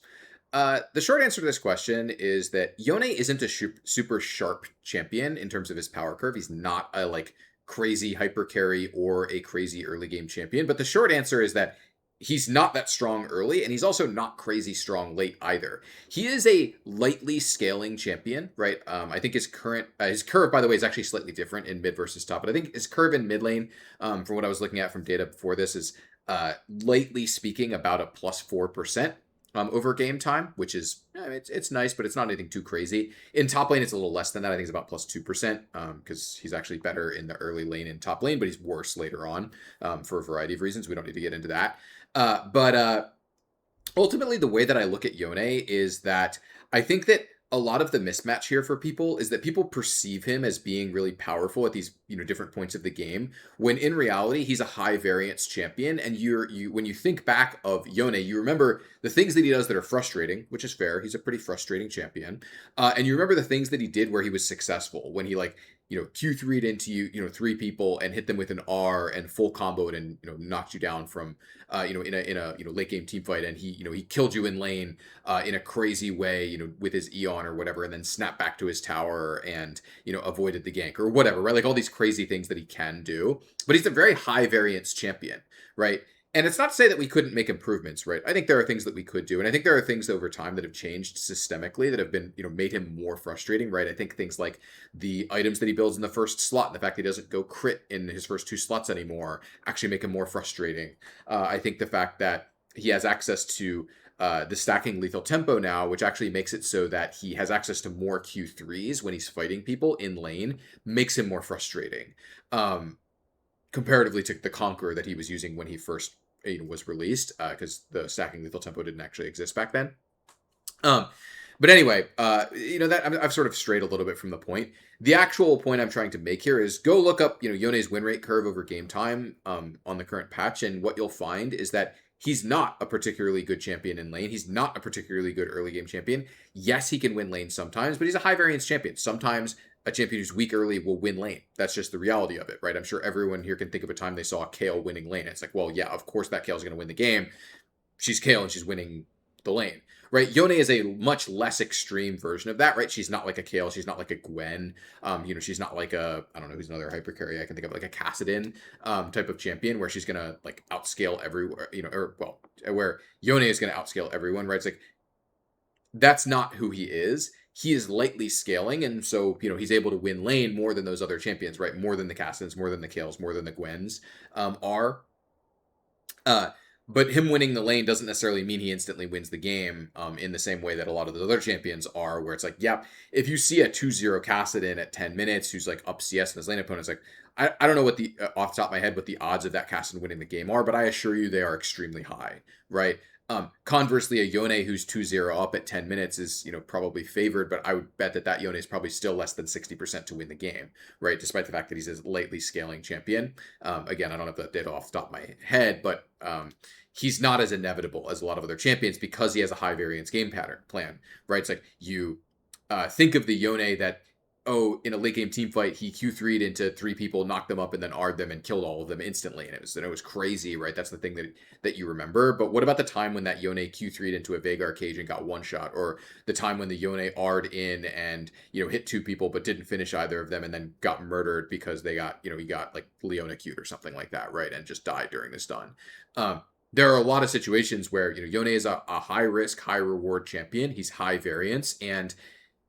The short answer to this question is that Yone isn't a super sharp champion in terms of his power curve. He's not a crazy hyper carry or a crazy early game champion. But the short answer is that he's not that strong early, and he's also not crazy strong late either. He is a lightly scaling champion, right? I think his curve, by the way, is actually slightly different in mid versus top, but I think his curve in mid lane, from what I was looking at from data before this, is lightly speaking about a plus 4%. Over game time, which is it's nice, but it's not anything too crazy. In top lane, it's a little less than that. I think it's about plus 2%, because he's actually better in the early lane in top lane, but he's worse later on for a variety of reasons. We don't need to get into that. But ultimately, the way that I look at Yone is that I think that a lot of the mismatch here for people is that people perceive him as being really powerful at these different points of the game, when in reality he's a high variance champion. And when you think back of Yone, you remember the things that he does that are frustrating, which is fair. He's a pretty frustrating champion, and you remember the things that he did where he was successful, when he Q3'd into three people and hit them with an R and full comboed and knocked you down from in a late game team fight, and he killed you in lane in a crazy way with his Eon or whatever, and then snapped back to his tower and avoided the gank or whatever, right? Like all these crazy things that he can do. But he's a very high variance champion, right? And it's not to say that we couldn't make improvements, right? I think there are things that we could do. And I think there are things over time that have changed systemically that have been, made him more frustrating, right? I think things like the items that he builds in the first slot, and the fact that he doesn't go crit in his first two slots anymore, actually make him more frustrating. I think the fact that he has access to the stacking lethal tempo now, which actually makes it so that he has access to more Q3s when he's fighting people in lane, makes him more frustrating. Comparatively to the Conqueror that he was using when he first was released, because the stacking lethal tempo didn't actually exist back then. But anyway, that I've sort of strayed a little bit from the point. The actual point I'm trying to make here is go look up, Yone's win rate curve over game time on the current patch, and what you'll find is that he's not a particularly good champion in lane. He's not a particularly good early game champion. Yes, he can win lane sometimes, but he's a high variance champion. Sometimes a champion who's weak early will win lane. That's just the reality of it, right? I'm sure everyone here can think of a time they saw Kayle winning lane. It's like, well, yeah, of course that Kayle's going to win the game. She's Kayle and she's winning the lane, right? Yone is a much less extreme version of that, right? She's not like a Kayle, she's not like a Gwen, she's not like a, I don't know who's another hyper carry I can think of, like a Kassadin type of champion where she's gonna like outscale everywhere, where Yone is gonna outscale everyone, right? It's like that's not who he is. He is lightly scaling, and so he's able to win lane more than those other champions, right? More than the Kassadins, more than the Kales, more than the Gwens are. Uh, but him winning the lane doesn't necessarily mean he instantly wins the game in the same way that a lot of the other champions are, where it's like, yeah, if you see a 2-0 Kassadin at 10 minutes who's like up CS in his lane opponent, it's like, I don't know what the, off the top of my head, what the odds of that Kassadin winning the game are, but I assure you they are extremely high, right? Conversely, a Yone who's 2-0 up at 10 minutes is, probably favored, but I would bet that Yone is probably still less than 60% to win the game, right? Despite the fact that he's a lightly scaling champion. Again, I don't have that data off the top of my head, but he's not as inevitable as a lot of other champions because he has a high variance game plan, right? It's like you think of the Yone that, in a late game team fight, he Q3'd into 3 people, knocked them up, and then R'd them and killed all of them instantly. And it was crazy, right? That's the thing that you remember. But what about the time when that Yone Q3'd into a Veigar cage and got one shot? Or the time when the Yone R'd in and, hit 2 people but didn't finish either of them and then got murdered because they got, he got like Leona Q'd or something like that, right? And just died during the stun. There are a lot of situations where, Yone is a high risk, high reward champion. He's high variance, and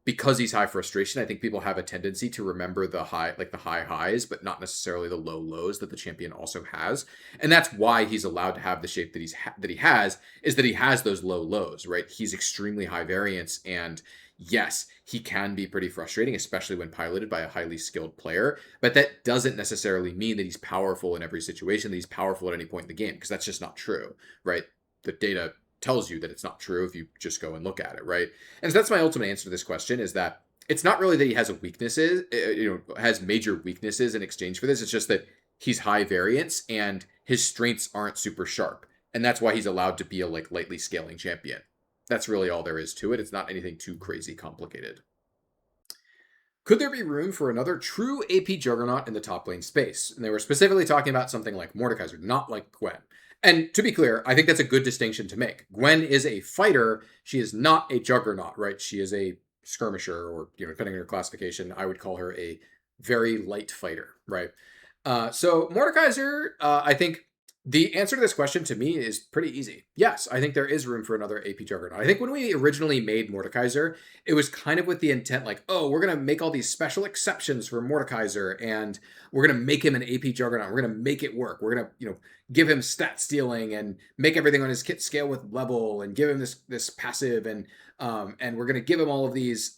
because he's high frustration, I think people have a tendency to remember the high highs, but not necessarily the low lows that the champion also has. And that's why he's allowed to have the shape that he has, is that he has those low lows, right? He's extremely high variance, and yes, he can be pretty frustrating, especially when piloted by a highly skilled player. But that doesn't necessarily mean that he's powerful in every situation, that he's powerful at any point in the game, because that's just not true, right? The data tells you that it's not true if you just go and look at it, right? And so that's my ultimate answer to this question, is that it's not really that he has has major weaknesses in exchange for this. It's just that he's high variance and his strengths aren't super sharp. And that's why he's allowed to be a lightly scaling champion. That's really all there is to it. It's not anything too crazy complicated. Could there be room for another true AP juggernaut in the top lane space? And they were specifically talking about something like Mordekaiser, not like Gwen. And to be clear, I think that's a good distinction to make. Gwen is a fighter. She is not a juggernaut, right? She is a skirmisher, or, depending on your classification, I would call her a very light fighter, right? So Mordekaiser, I think the answer to this question to me is pretty easy. Yes, I think there is room for another AP juggernaut. I think when we originally made Mordekaiser, it was kind of with the intent like, we're going to make all these special exceptions for Mordekaiser, and we're going to make him an AP juggernaut. We're going to make it work. We're going to, give him stat stealing and make everything on his kit scale with level, and give him this passive, and we're going to give him all of these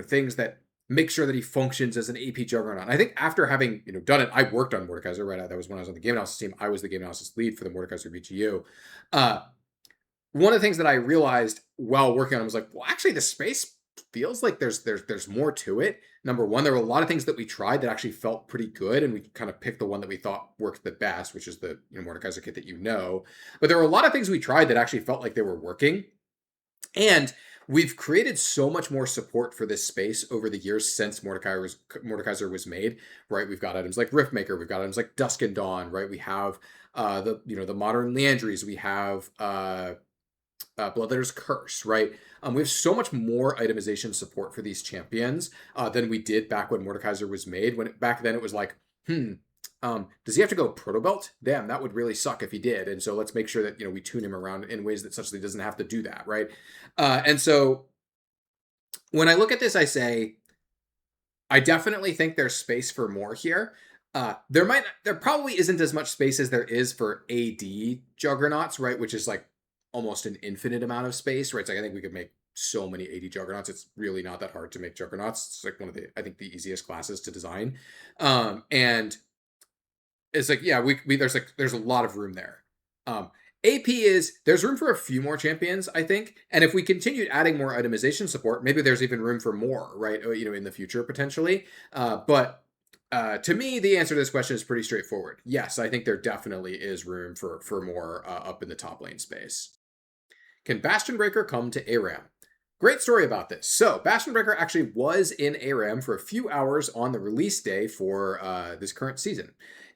things that make sure that he functions as an AP juggernaut. And I think after having done it, I worked on Mordekaiser, right? That was when I was on the game analysis team. I was the game analysis lead for the Mordekaiser VGU. One of the things that I realized while working on it was like, well, actually, the space feels like there's more to it. Number one, there were a lot of things that we tried that actually felt pretty good, and we kind of picked the one that we thought worked the best, which is the Mordekaiser kit that But there were a lot of things we tried that actually felt like they were working. And we've created so much more support for this space over the years since Mordekaiser was made, right? We've got items like Riftmaker, we've got items like Dusk and Dawn, right? We have the modern Leandries, we have Bloodletter's Curse, right? We have so much more itemization support for these champions than we did back when Mordekaiser was made. Back then it was like, does he have to go proto belt? Damn, that would really suck if he did. And so let's make sure that we tune him around in ways that such that he doesn't have to do that, right? And so when I look at this, I say, I definitely think there's space for more here. There probably isn't as much space as there is for AD juggernauts, right? Which is like almost an infinite amount of space, right? It's like I think we could make so many AD juggernauts. It's really not that hard to make juggernauts. It's like one of the easiest classes to design, and it's like there's a lot of room there. AP there's room for a few more champions, I think, and if we continued adding more itemization support, maybe there's even room for more, right? In the future potentially. But to me, the answer to this question is pretty straightforward. Yes, I think there definitely is room for more up in the top lane space. Can Bastion Breaker come to ARAM? Great story about this. So Bastion Breaker actually was in ARAM for a few hours on the release day for this current season.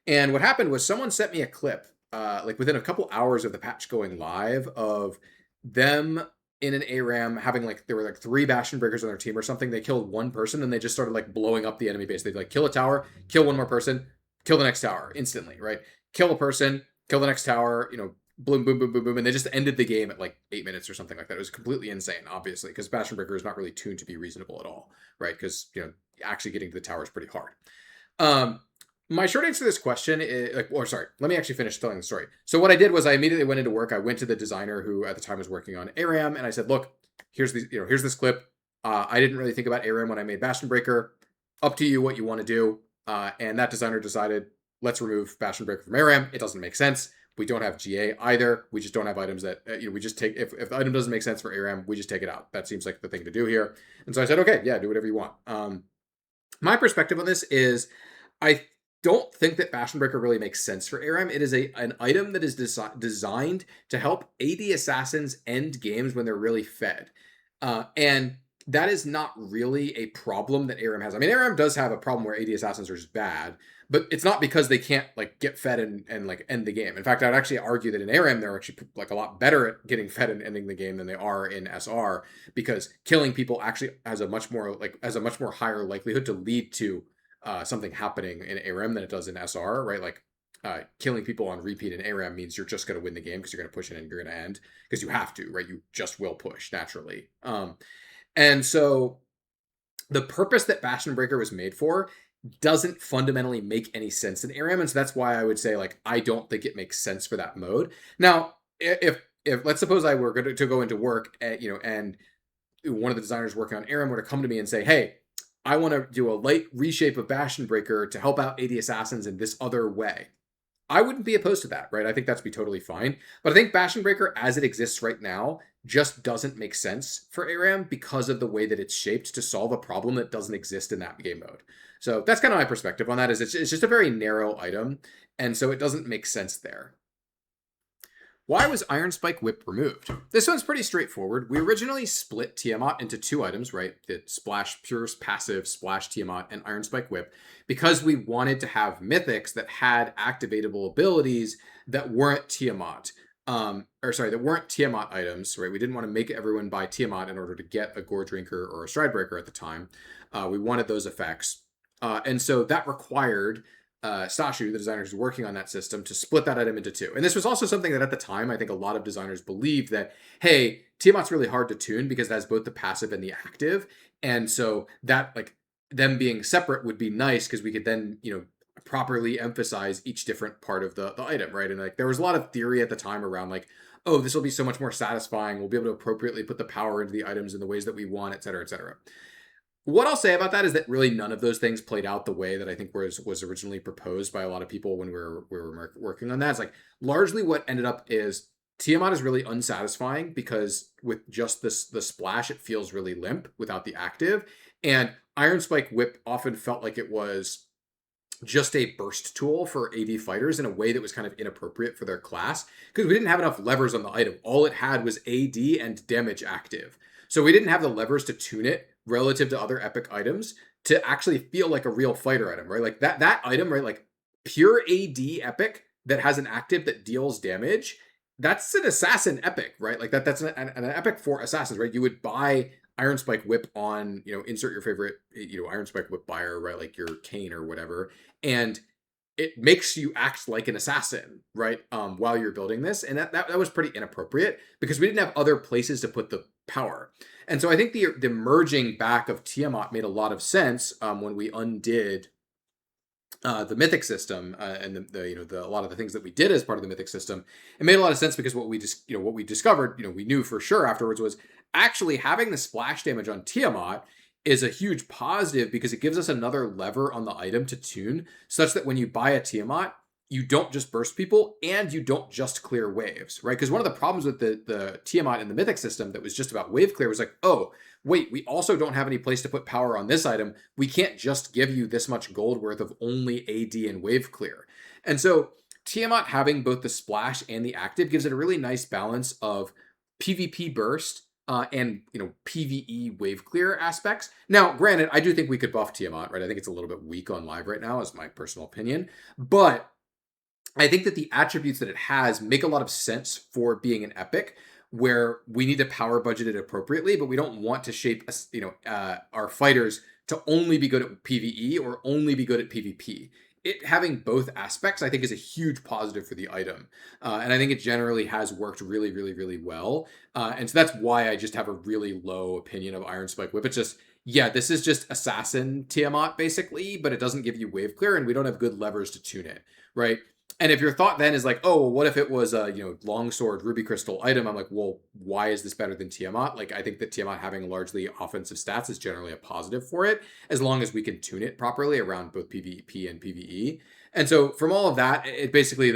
And what happened was someone sent me a clip, like within a couple hours of the patch going live, of them in an ARAM having like, there were like 3 Bastion Breakers on their team or something. They killed one person and they just started like blowing up the enemy base. They'd like kill a tower, kill one more person, kill the next tower instantly, right? Kill a person, kill the next tower, you know, boom, boom, boom, boom, boom. And they just ended the game at like 8 minutes or something like that. It was completely insane, obviously, because Bastion Breaker is not really tuned to be reasonable at all, right? Because, you know, actually getting to the tower is pretty hard. My short answer to this question is, like, or sorry, let me actually finish telling the story. So what I did was I immediately went into work. I went to the designer who at the time was working on ARAM, and I said, look, here's this clip. I didn't really think about ARAM when I made Bastion Breaker. Up to you what you want to do. And that designer decided, let's remove Bastion Breaker from ARAM. It doesn't make sense. We don't have GA either. We just don't have items that, we just take, if the item doesn't make sense for ARAM, we just take it out. That seems like the thing to do here. And so I said, okay, yeah, do whatever you want. My perspective on this is, I don't think that Bastion Breaker really makes sense for ARAM. It is an item that is designed to help AD assassins end games when they're really fed. And that is not really a problem that ARAM has. I mean, ARAM does have a problem where AD assassins are just bad, but it's not because they can't like get fed and like end the game. In fact, I'd actually argue that in ARAM, they're actually like a lot better at getting fed and ending the game than they are in SR, because killing people actually has a much more higher likelihood to lead to something happening in ARAM than it does in SR, right? Like killing people on repeat in ARAM means you're just going to win the game because you're going to push it and you're going to end because you have to, right? You just will push naturally. And so the purpose that Bastion Breaker was made for doesn't fundamentally make any sense in ARAM. And so that's why I would say, like, I don't think it makes sense for that mode. Now, if let's suppose I were going to go into work at, and one of the designers working on ARAM were to come to me and say, hey, I want to do a light reshape of Bastion Breaker to help out AD assassins in this other way, I wouldn't be opposed to that, right? I think that's be totally fine. But I think Bastion Breaker, as it exists right now, just doesn't make sense for ARAM because of the way that it's shaped to solve a problem that doesn't exist in that game mode. So that's kind of my perspective on that. Is it's just a very narrow item, and so it doesn't make sense there. Why was Ironspike Whip removed? This one's pretty straightforward. We originally split Tiamat into 2 items, right? The Splash Pure Passive Splash Tiamat and Ironspike Whip, because we wanted to have mythics that had activatable abilities that weren't Tiamat. That weren't Tiamat items, right? We didn't want to make everyone buy Tiamat in order to get a Gore Drinker or a Stride Breaker at the time. We wanted those effects. And so that required Stashu, the designer who's working on that system, to split that item into 2. And this was also something that at the time, I think a lot of designers believed that, hey, Tiamat's really hard to tune because it has both the passive and the active. And so that, like, them being separate would be nice because we could then, properly emphasize each different part of the item, right? And like there was a lot of theory at the time around like, oh, this will be so much more satisfying. We'll be able to appropriately put the power into the items in the ways that we want, et cetera, et cetera. What I'll say about that is that really none of those things played out the way that I think was originally proposed by a lot of people when we were working on that. It's like largely what ended up is Tiamat is really unsatisfying because with just the splash, it feels really limp without the active. And Ironspike Whip often felt like it was just a burst tool for AD fighters in a way that was kind of inappropriate for their class because we didn't have enough levers on the item. All it had was AD and damage active. So we didn't have the levers to tune it relative to other epic items to actually feel like a real fighter item, right? Like that item, right? Like pure AD epic that has an active that deals damage. That's an assassin epic, right? Like that's an epic for assassins, right? You would buy Ironspike Whip on, insert your favorite, Ironspike Whip buyer, right? Like your Kane or whatever. And it makes you act like an assassin, right? While you're building this. And that was pretty inappropriate because we didn't have other places to put the power. And so I think the merging back of Tiamat made a lot of sense when we undid the mythic system and a lot of the things that we did as part of the mythic system. It made a lot of sense because what we discovered, we knew for sure afterwards was actually having the splash damage on Tiamat is a huge positive because it gives us another lever on the item to tune such that when you buy a Tiamat, you don't just burst people and you don't just clear waves, right? Because one of the problems with the Tiamat in the mythic system that was just about wave clear was like, oh, wait, we also don't have any place to put power on this item. We can't just give you this much gold worth of only AD and wave clear. And so Tiamat having both the splash and the active gives it a really nice balance of PvP burst and PvE wave clear aspects. Now, granted, I do think we could buff Tiamat, right? I think it's a little bit weak on live right now, is my personal opinion. But I think that the attributes that it has make a lot of sense for being an epic where we need to power budget it appropriately, but we don't want to shape, our fighters to only be good at PvE or only be good at PvP. It having both aspects, I think, is a huge positive for the item, and I think it generally has worked really, really, really well. And so that's why I just have a really low opinion of Ironspike Whip. It's just, yeah, this is just assassin Tiamat basically, but it doesn't give you wave clear, and we don't have good levers to tune it, right? And if your thought then is like, oh, well, what if it was a longsword ruby crystal item? I'm like, well, why is this better than Tiamat? Like, I think that Tiamat having largely offensive stats is generally a positive for it, as long as we can tune it properly around both PvP and PvE. And so from all of that, it basically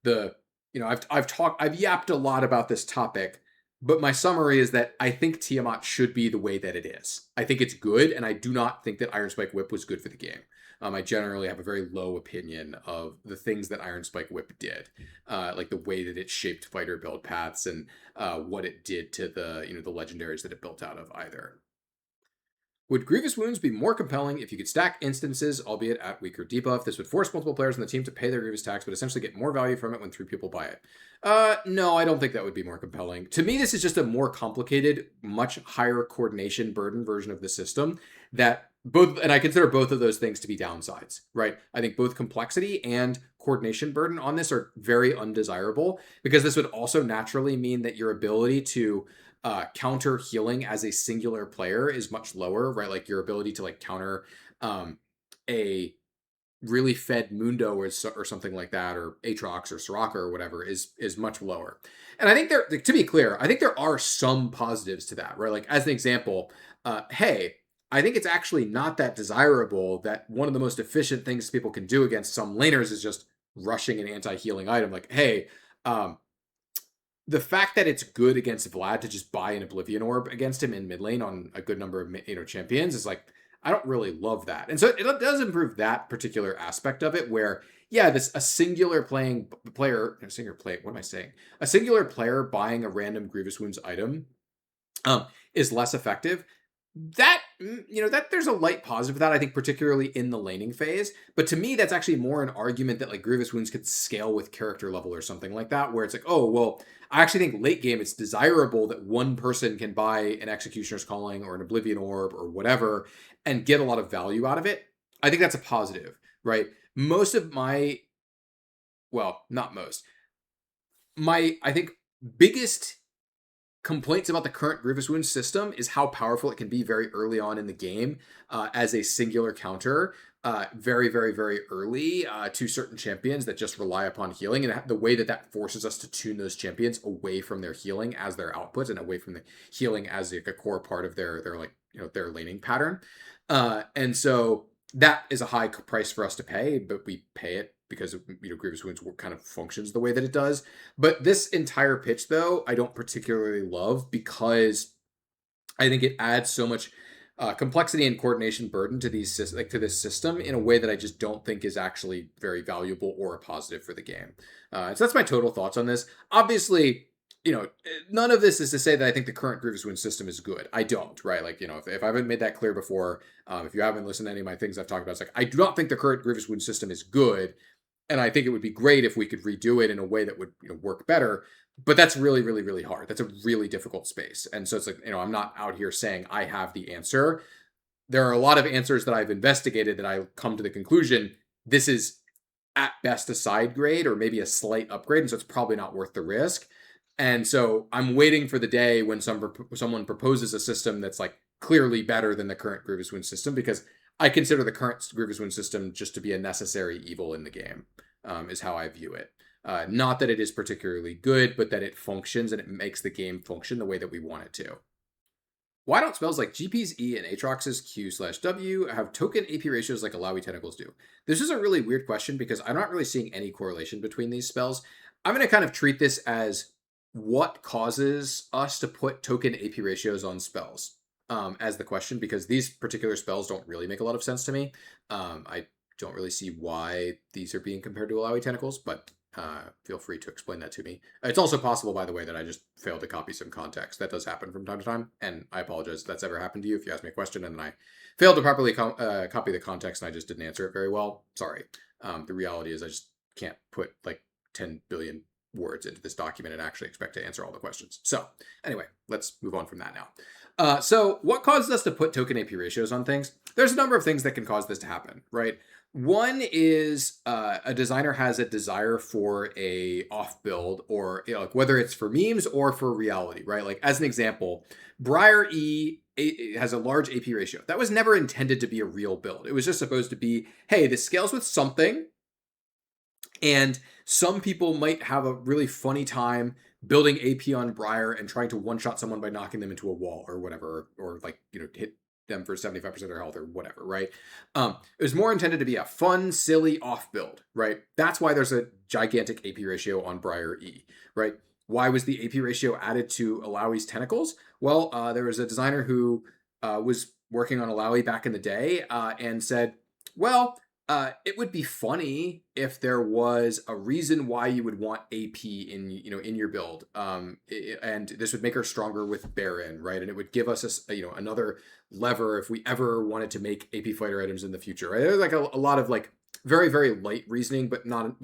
I've yapped a lot about this topic, but my summary is that I think Tiamat should be the way that it is. I think it's good, and I do not think that Ironspike Whip was good for the game. I generally have a very low opinion of the things that Ironspike Whip did, like the way that it shaped fighter build paths and what it did to the legendaries that it built out of either. Would Grievous Wounds be more compelling if you could stack instances, albeit at weaker debuff? This would force multiple players on the team to pay their Grievous tax, but essentially get more value from it when 3 people buy it. No, I don't think that would be more compelling. To me, this is just a more complicated, much higher coordination burden version of the system that and I consider both of those things to be downsides, right? I think both complexity and coordination burden on this are very undesirable, because this would also naturally mean that your ability to counter healing as a singular player is much lower, right? Like your ability to like counter a really fed Mundo or something like that, or Aatrox or Soraka or whatever, is much lower. And I think to be clear, I think there are some positives to that, right? Like as an example, hey, I think it's actually not that desirable that one of the most efficient things people can do against some laners is just rushing an anti-healing item. Like, hey, the fact that it's good against Vlad to just buy an Oblivion Orb against him in mid lane on a good number of champions is like, I don't really love that. And so it does improve that particular aspect of it, where a singular player, a singular player buying a random Grievous Wounds item is less effective. That there's a light positive for that, I think, particularly in the laning phase. But to me, that's actually more an argument that like Grievous Wounds could scale with character level or something like that, where it's like, oh, well, I actually think late game it's desirable that one person can buy an Executioner's Calling or an Oblivion Orb or whatever and get a lot of value out of it. I think that's a positive, right? I think biggest complaints about the current Grievous Wounds system is how powerful it can be very early on in the game as a singular counter, very, very, very early to certain champions that just rely upon healing, and the way that forces us to tune those champions away from their healing as their outputs and away from the healing as like a core part of their laning pattern. And so that is a high price for us to pay, but we pay it because Grievous Wounds kind of functions the way that it does. But this entire pitch, though, I don't particularly love, because I think it adds so much complexity and coordination burden to this system in a way that I just don't think is actually very valuable or a positive for the game. So that's my total thoughts on this. Obviously, none of this is to say that I think the current Grievous Wounds system is good. I don't, right? Like, if I haven't made that clear before, if you haven't listened to any of my things I've talked about, it's like, I do not think the current Grievous Wounds system is good. And I think it would be great if we could redo it in a way that would work better. But that's really, really, really hard. That's a really difficult space. And so it's like, I'm not out here saying I have the answer. There are a lot of answers that I've investigated that I come to the conclusion this is at best a side grade or maybe a slight upgrade. And so it's probably not worth the risk. And so I'm waiting for the day when someone proposes a system that's like clearly better than the current Grievous Wounds system, because I consider the current Grievous Wounds system just to be a necessary evil in the game, is how I view it. Not that it is particularly good, but that it functions and it makes the game function the way that we want it to. Why don't spells like GP's E and Aatrox's Q/W have token AP ratios like Alawi Tentacles do? This is a really weird question, because I'm not really seeing any correlation between these spells. I'm going to kind of treat this as what causes us to put token AP ratios on spells as the question, because these particular spells don't really make a lot of sense to me. I don't really see why these are being compared to Alawi Tentacles, but feel free to explain that to me. It's also possible, by the way, that I just failed to copy some context. That does happen from time to time, and I apologize if that's ever happened to you. If you ask me a question and I failed to properly copy the context and I just didn't answer it very well, sorry. The reality is I just can't put like 10 billion words into this document and actually expect to answer all the questions. So anyway, let's move on from that now. So what causes us to put token AP ratios on things? There's a number of things that can cause this to happen, right? One is a designer has a desire for a off build, or like whether it's for memes or for reality, right? Like as an example, Briar E has a large AP ratio. That was never intended to be a real build. It was just supposed to be, hey, this scales with something, and some people might have a really funny time building AP on Briar and trying to one-shot someone by knocking them into a wall or whatever, or like, hit them for 75% of their health or whatever, right? It was more intended to be a fun, silly off build, right? That's why there's a gigantic AP ratio on Briar E, right? Why was the AP ratio added to Alawi's tentacles? Well, there was a designer who was working on Alawi back in the day and said, well, it would be funny if there was a reason why you would want AP in your build, and this would make her stronger with Baron, right? And it would give us another lever if we ever wanted to make AP fighter items in the future, right? There's like a lot of like very, very light reasoning, but not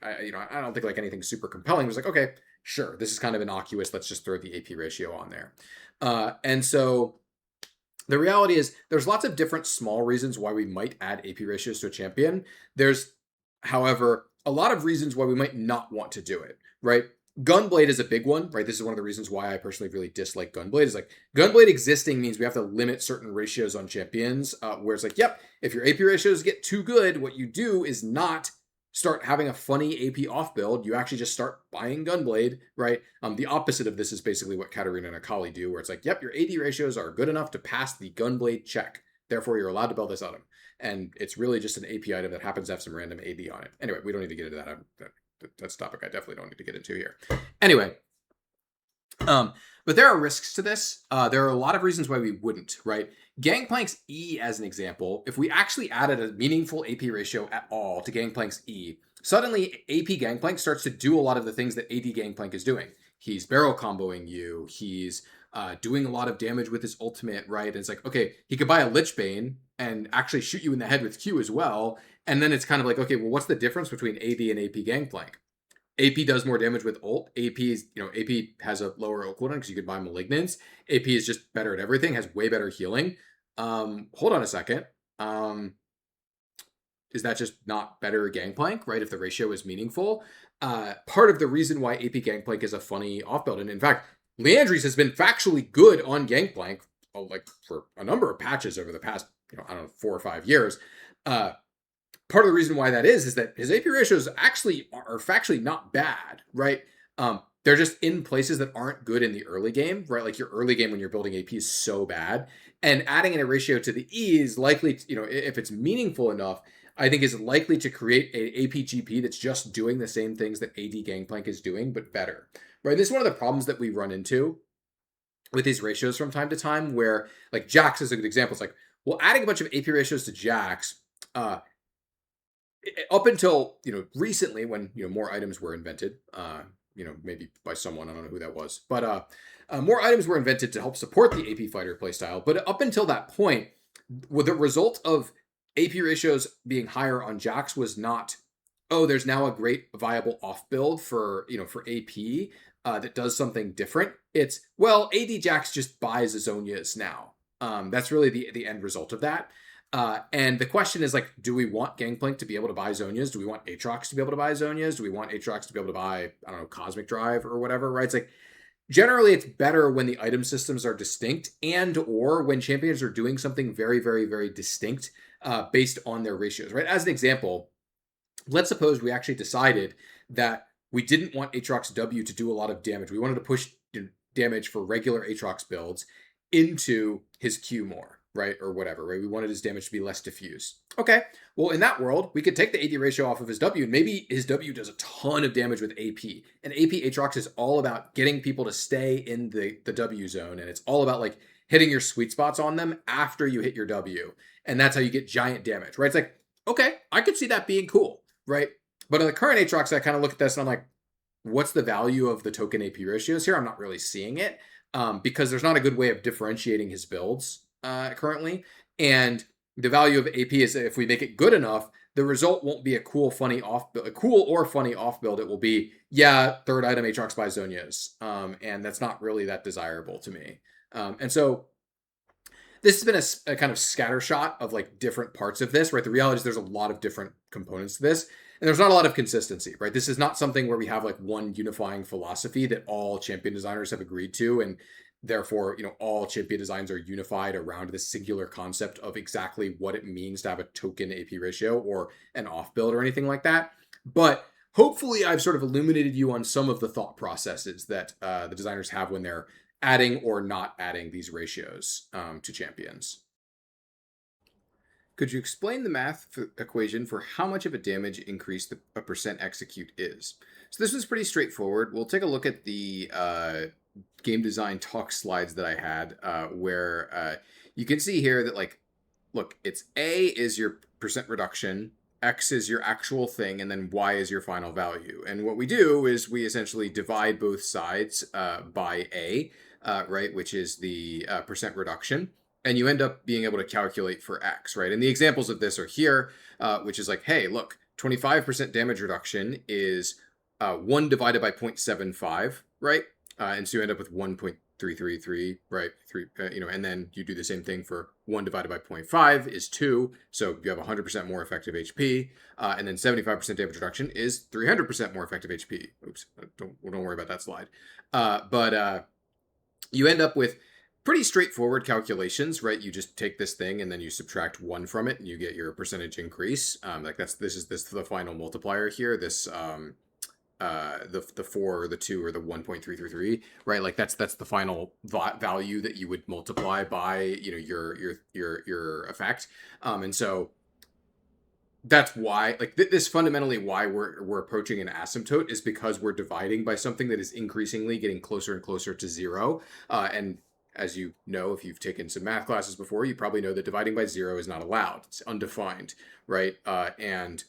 I don't think like anything super compelling. It was like, okay, sure, this is kind of innocuous. Let's just throw the AP ratio on there, and so. The reality is there's lots of different small reasons why we might add AP ratios to a champion. There's, however, a lot of reasons why we might not want to do it, right? Gunblade is a big one, right? This is one of the reasons why I personally really dislike Gunblade. Is like Gunblade existing means we have to limit certain ratios on champions, where it's like, yep, if your AP ratios get too good, what you do is not start having a funny AP off build. You actually just start buying Gunblade, right? The opposite of this is basically what Katarina and Akali do, where it's like, yep, your AD ratios are good enough to pass the Gunblade check. Therefore, you're allowed to build this item. And it's really just an AP item that happens to have some random AD on it. Anyway, we don't need to get into that. That's a topic I definitely don't need to get into here. Anyway, but there are risks to this. There are a lot of reasons why we wouldn't, right? Gangplank's E, as an example, if we actually added a meaningful AP ratio at all to Gangplank's E, suddenly AP Gangplank starts to do a lot of the things that AD Gangplank is doing. He's barrel comboing you. He's doing a lot of damage with his ultimate, right? And it's like, okay, he could buy a Lichbane and actually shoot you in the head with Q as well. And then it's kind of like, okay, well, what's the difference between AD and AP Gangplank? AP does more damage with ult. AP has a lower ult cooldown because you could buy Malignance. AP is just better at everything, has way better healing. Hold on a second. Is that just not better Gangplank, right? If the ratio is meaningful. Part of the reason why AP Gangplank is a funny off build, and in fact, Leandries has been factually good on Gangplank, like for a number of patches over the past, 4 or 5 years. Part of the reason why that is that his AP ratios actually are factually not bad, right? They're just in places that aren't good in the early game, right? Like your early game when you're building AP is so bad. And adding in a ratio to the E is likely, if it's meaningful enough, I think is likely to create an AP GP that's just doing the same things that AD Gangplank is doing, but better, right? This is one of the problems that we run into with these ratios from time to time, where like Jax is a good example. It's like, well, adding a bunch of AP ratios to Jax, up until recently when more items were invented, maybe by someone, I don't know who that was, but more items were invented to help support the AP fighter playstyle. But up until that point, the result of AP ratios being higher on Jax was not, oh, there's now a great viable off build for AP that does something different. It's, well, AD Jax just buys Azonias now. That's really the end result of that. And the question is like, do we want Gangplank to be able to buy Zonias? Do we want Aatrox to be able to buy Zonias? Do we want Aatrox to be able to buy, I don't know, Cosmic Drive or whatever, right? It's like, generally it's better when the item systems are distinct and or when champions are doing something very, very, very distinct based on their ratios, right? As an example, let's suppose we actually decided that we didn't want Aatrox W to do a lot of damage. We wanted to push damage for regular Aatrox builds into his Q more, right? Or whatever, right? We wanted his damage to be less diffuse. Okay, well, in that world, we could take the AD ratio off of his W, and maybe his W does a ton of damage with AP. And AP Aatrox is all about getting people to stay in the W zone, and it's all about like hitting your sweet spots on them after you hit your W. And that's how you get giant damage, right? It's like, okay, I could see that being cool, right? But in the current Aatrox, I kind of look at this and I'm like, what's the value of the token AP ratios here? I'm not really seeing it because there's not a good way of differentiating his builds currently. And the value of AP is if we make it good enough, the result won't be a cool or funny off build. It will be, yeah, third item Aatrox buys Zhonya's. And that's not really that desirable to me. And so this has been a kind of scattershot of like different parts of this, right? The reality is there's a lot of different components to this, and there's not a lot of consistency, right? This is not something where we have like one unifying philosophy that all champion designers have agreed to, and therefore, all champion designs are unified around this singular concept of exactly what it means to have a token AP ratio or an off build or anything like that. But hopefully I've sort of illuminated you on some of the thought processes that the designers have when they're adding or not adding these ratios to champions. Could you explain the math equation for how much of a damage increase a percent execute is? So this was pretty straightforward. We'll take a look at the game design talk slides that I had where you can see here that, like, look, it's A is your percent reduction, X is your actual thing, and then Y is your final value. And what we do is we essentially divide both sides by A, right, which is the percent reduction. And you end up being able to calculate for X, right? And the examples of this are here, which is like, hey, look, 25% damage reduction is 1 divided by 0.75, right? And so you end up with 1.333, right? And then you do the same thing for 1 divided by 0.5 is 2. So you have 100% more effective HP. And then 75% damage reduction is 300% more effective HP. Oops, don't worry about that slide. But you end up with pretty straightforward calculations, right? You just take this thing and then you subtract 1 from it and you get your percentage increase. This is the final multiplier here. This the 4 or the 2 or the 1.333, right? Like that's the final value that you would multiply by your effect. And so that's why, like, this fundamentally why we're approaching an asymptote is because we're dividing by something that is increasingly getting closer and closer to 0. And as you know, if you've taken some math classes before, you probably know that dividing by 0 is not allowed. It's undefined, right? And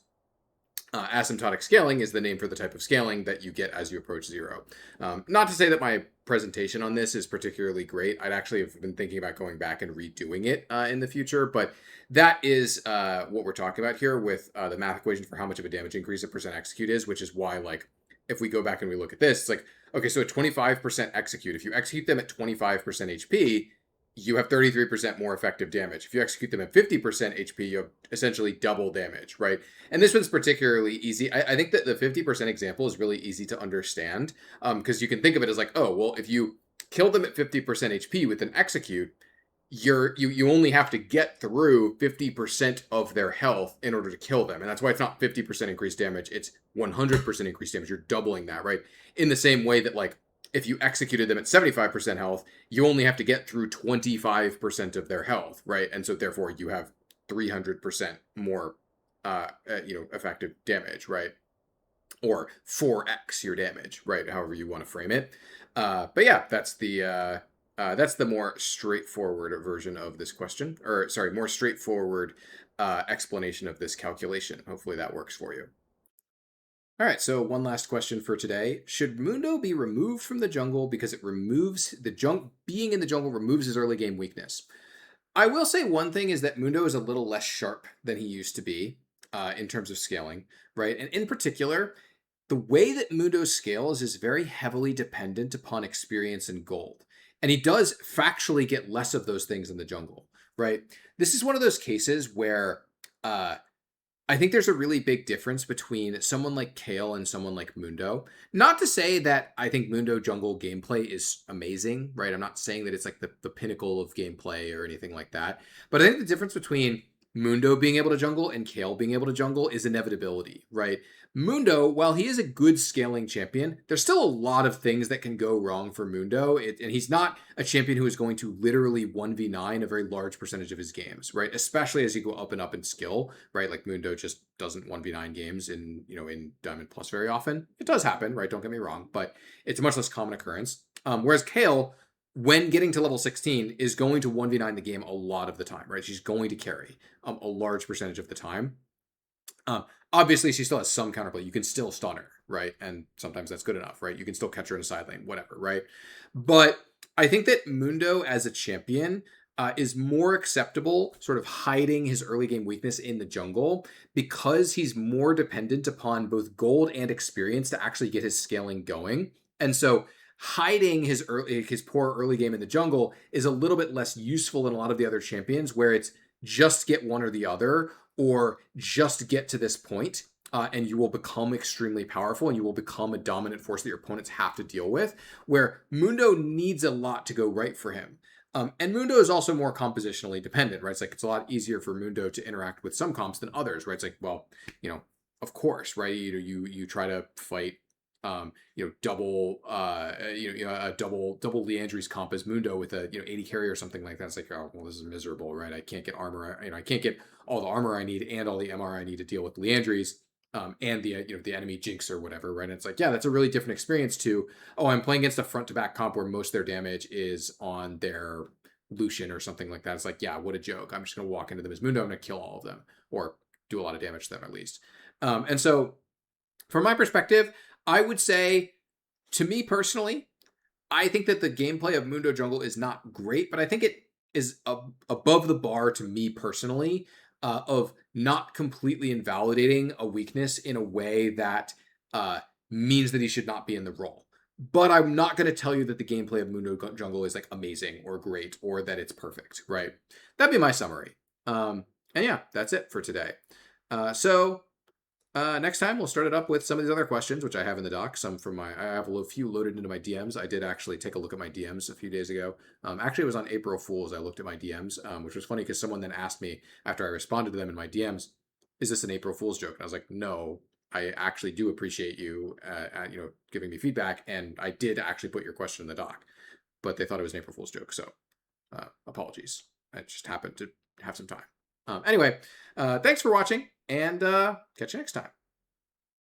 asymptotic scaling is the name for the type of scaling that you get as you approach 0. Not to say that my presentation on this is particularly great. I'd actually have been thinking about going back and redoing it in the future, but that is what we're talking about here with the math equation for how much of a damage increase a percent execute is, which is why, like, if we go back and we look at this, it's like, okay, so at 25% execute, if you execute them at 25% HP, you have 33% more effective damage. If you execute them at 50% HP, you have essentially double damage, right? And this one's particularly easy. I think that the 50% example is really easy to understand because you can think of it as like, oh, well, if you kill them at 50% HP with an execute, you only have to get through 50% of their health in order to kill them. And that's why it's not 50% increased damage. It's 100% increased damage. You're doubling that, right? In the same way that, like, if you executed them at 75% health, you only have to get through 25% of their health, right? And so therefore you have 300% more, effective damage, right? Or 4x your damage, right? However you want to frame it. But yeah, that's the more straightforward version of this question, or sorry, more straightforward explanation of this calculation. Hopefully that works for you. All right, so one last question for today. Should Mundo be removed from the jungle because it removes being in the jungle removes his early game weakness? I will say one thing is that Mundo is a little less sharp than he used to be in terms of scaling, right? And in particular, the way that Mundo scales is very heavily dependent upon experience and gold. And he does factually get less of those things in the jungle, right? This is one of those cases where I think there's a really big difference between someone like Kale and someone like Mundo. Not to say that I think Mundo jungle gameplay is amazing, right? I'm not saying that it's like the pinnacle of gameplay or anything like that. But I think the difference between Mundo being able to jungle and Kale being able to jungle is inevitability, right? Mundo, while he is a good scaling champion, there's still a lot of things that can go wrong for Mundo. And he's not a champion who is going to literally 1v9 a very large percentage of his games, right? Especially as you go up and up in skill, right? Like Mundo just doesn't 1v9 games in Diamond Plus very often. It does happen, right? Don't get me wrong, but it's a much less common occurrence. Whereas Kale, when getting to level 16, is going to 1v9 the game a lot of the time, right? She's going to carry a large percentage of the time. Obviously, she still has some counterplay. You can still stun her, right? And sometimes that's good enough, right? You can still catch her in a side lane, whatever, right? But I think that Mundo as a champion is more acceptable, sort of hiding his early game weakness in the jungle, because he's more dependent upon both gold and experience to actually get his scaling going. And so hiding his poor early game in the jungle is a little bit less useful than a lot of the other champions, where it's just get one or the other, or just get to this point, and you will become extremely powerful and you will become a dominant force that your opponents have to deal with, where Mundo needs a lot to go right for him. And Mundo is also more compositionally dependent, right? It's like, it's a lot easier for Mundo to interact with some comps than others, right? It's like, well, of course, right? You try to fight, double, a double Leandri's comp as Mundo with a 80 carry or something like that. It's like, oh, well, this is miserable, right? I can't get armor, I can't get all the armor I need and all the MR I need to deal with Leandri's. And the enemy jinx or whatever, right? And it's like, yeah, that's a really different experience to, oh, I'm playing against a front to back comp where most of their damage is on their Lucian or something like that. It's like, yeah, what a joke. I'm just going to walk into them as Mundo. I'm going to kill all of them, or do a lot of damage to them at least. And so from my perspective, I would say, to me personally, I think that the gameplay of Mundo Jungle is not great, but I think it is above the bar to me personally, of not completely invalidating a weakness in a way that means that he should not be in the role. But I'm not going to tell you that the gameplay of Mundo Jungle is like amazing or great or that it's perfect, right? That'd be my summary. And yeah, that's it for today. So next time we'll start it up with some of these other questions, which I have in the doc. Some from I have a few loaded into my DMs. I did actually take a look at my DMs a few days ago. Actually, it was on April Fool's. I looked at my DMs, which was funny because someone then asked me after I responded to them in my DMs, "Is this an April Fool's joke?" And I was like, "No, I actually do appreciate you, giving me feedback, and I did actually put your question in the doc, but they thought it was an April Fool's joke. So apologies. I just happened to have some time. Anyway, thanks for watching, and catch you next time."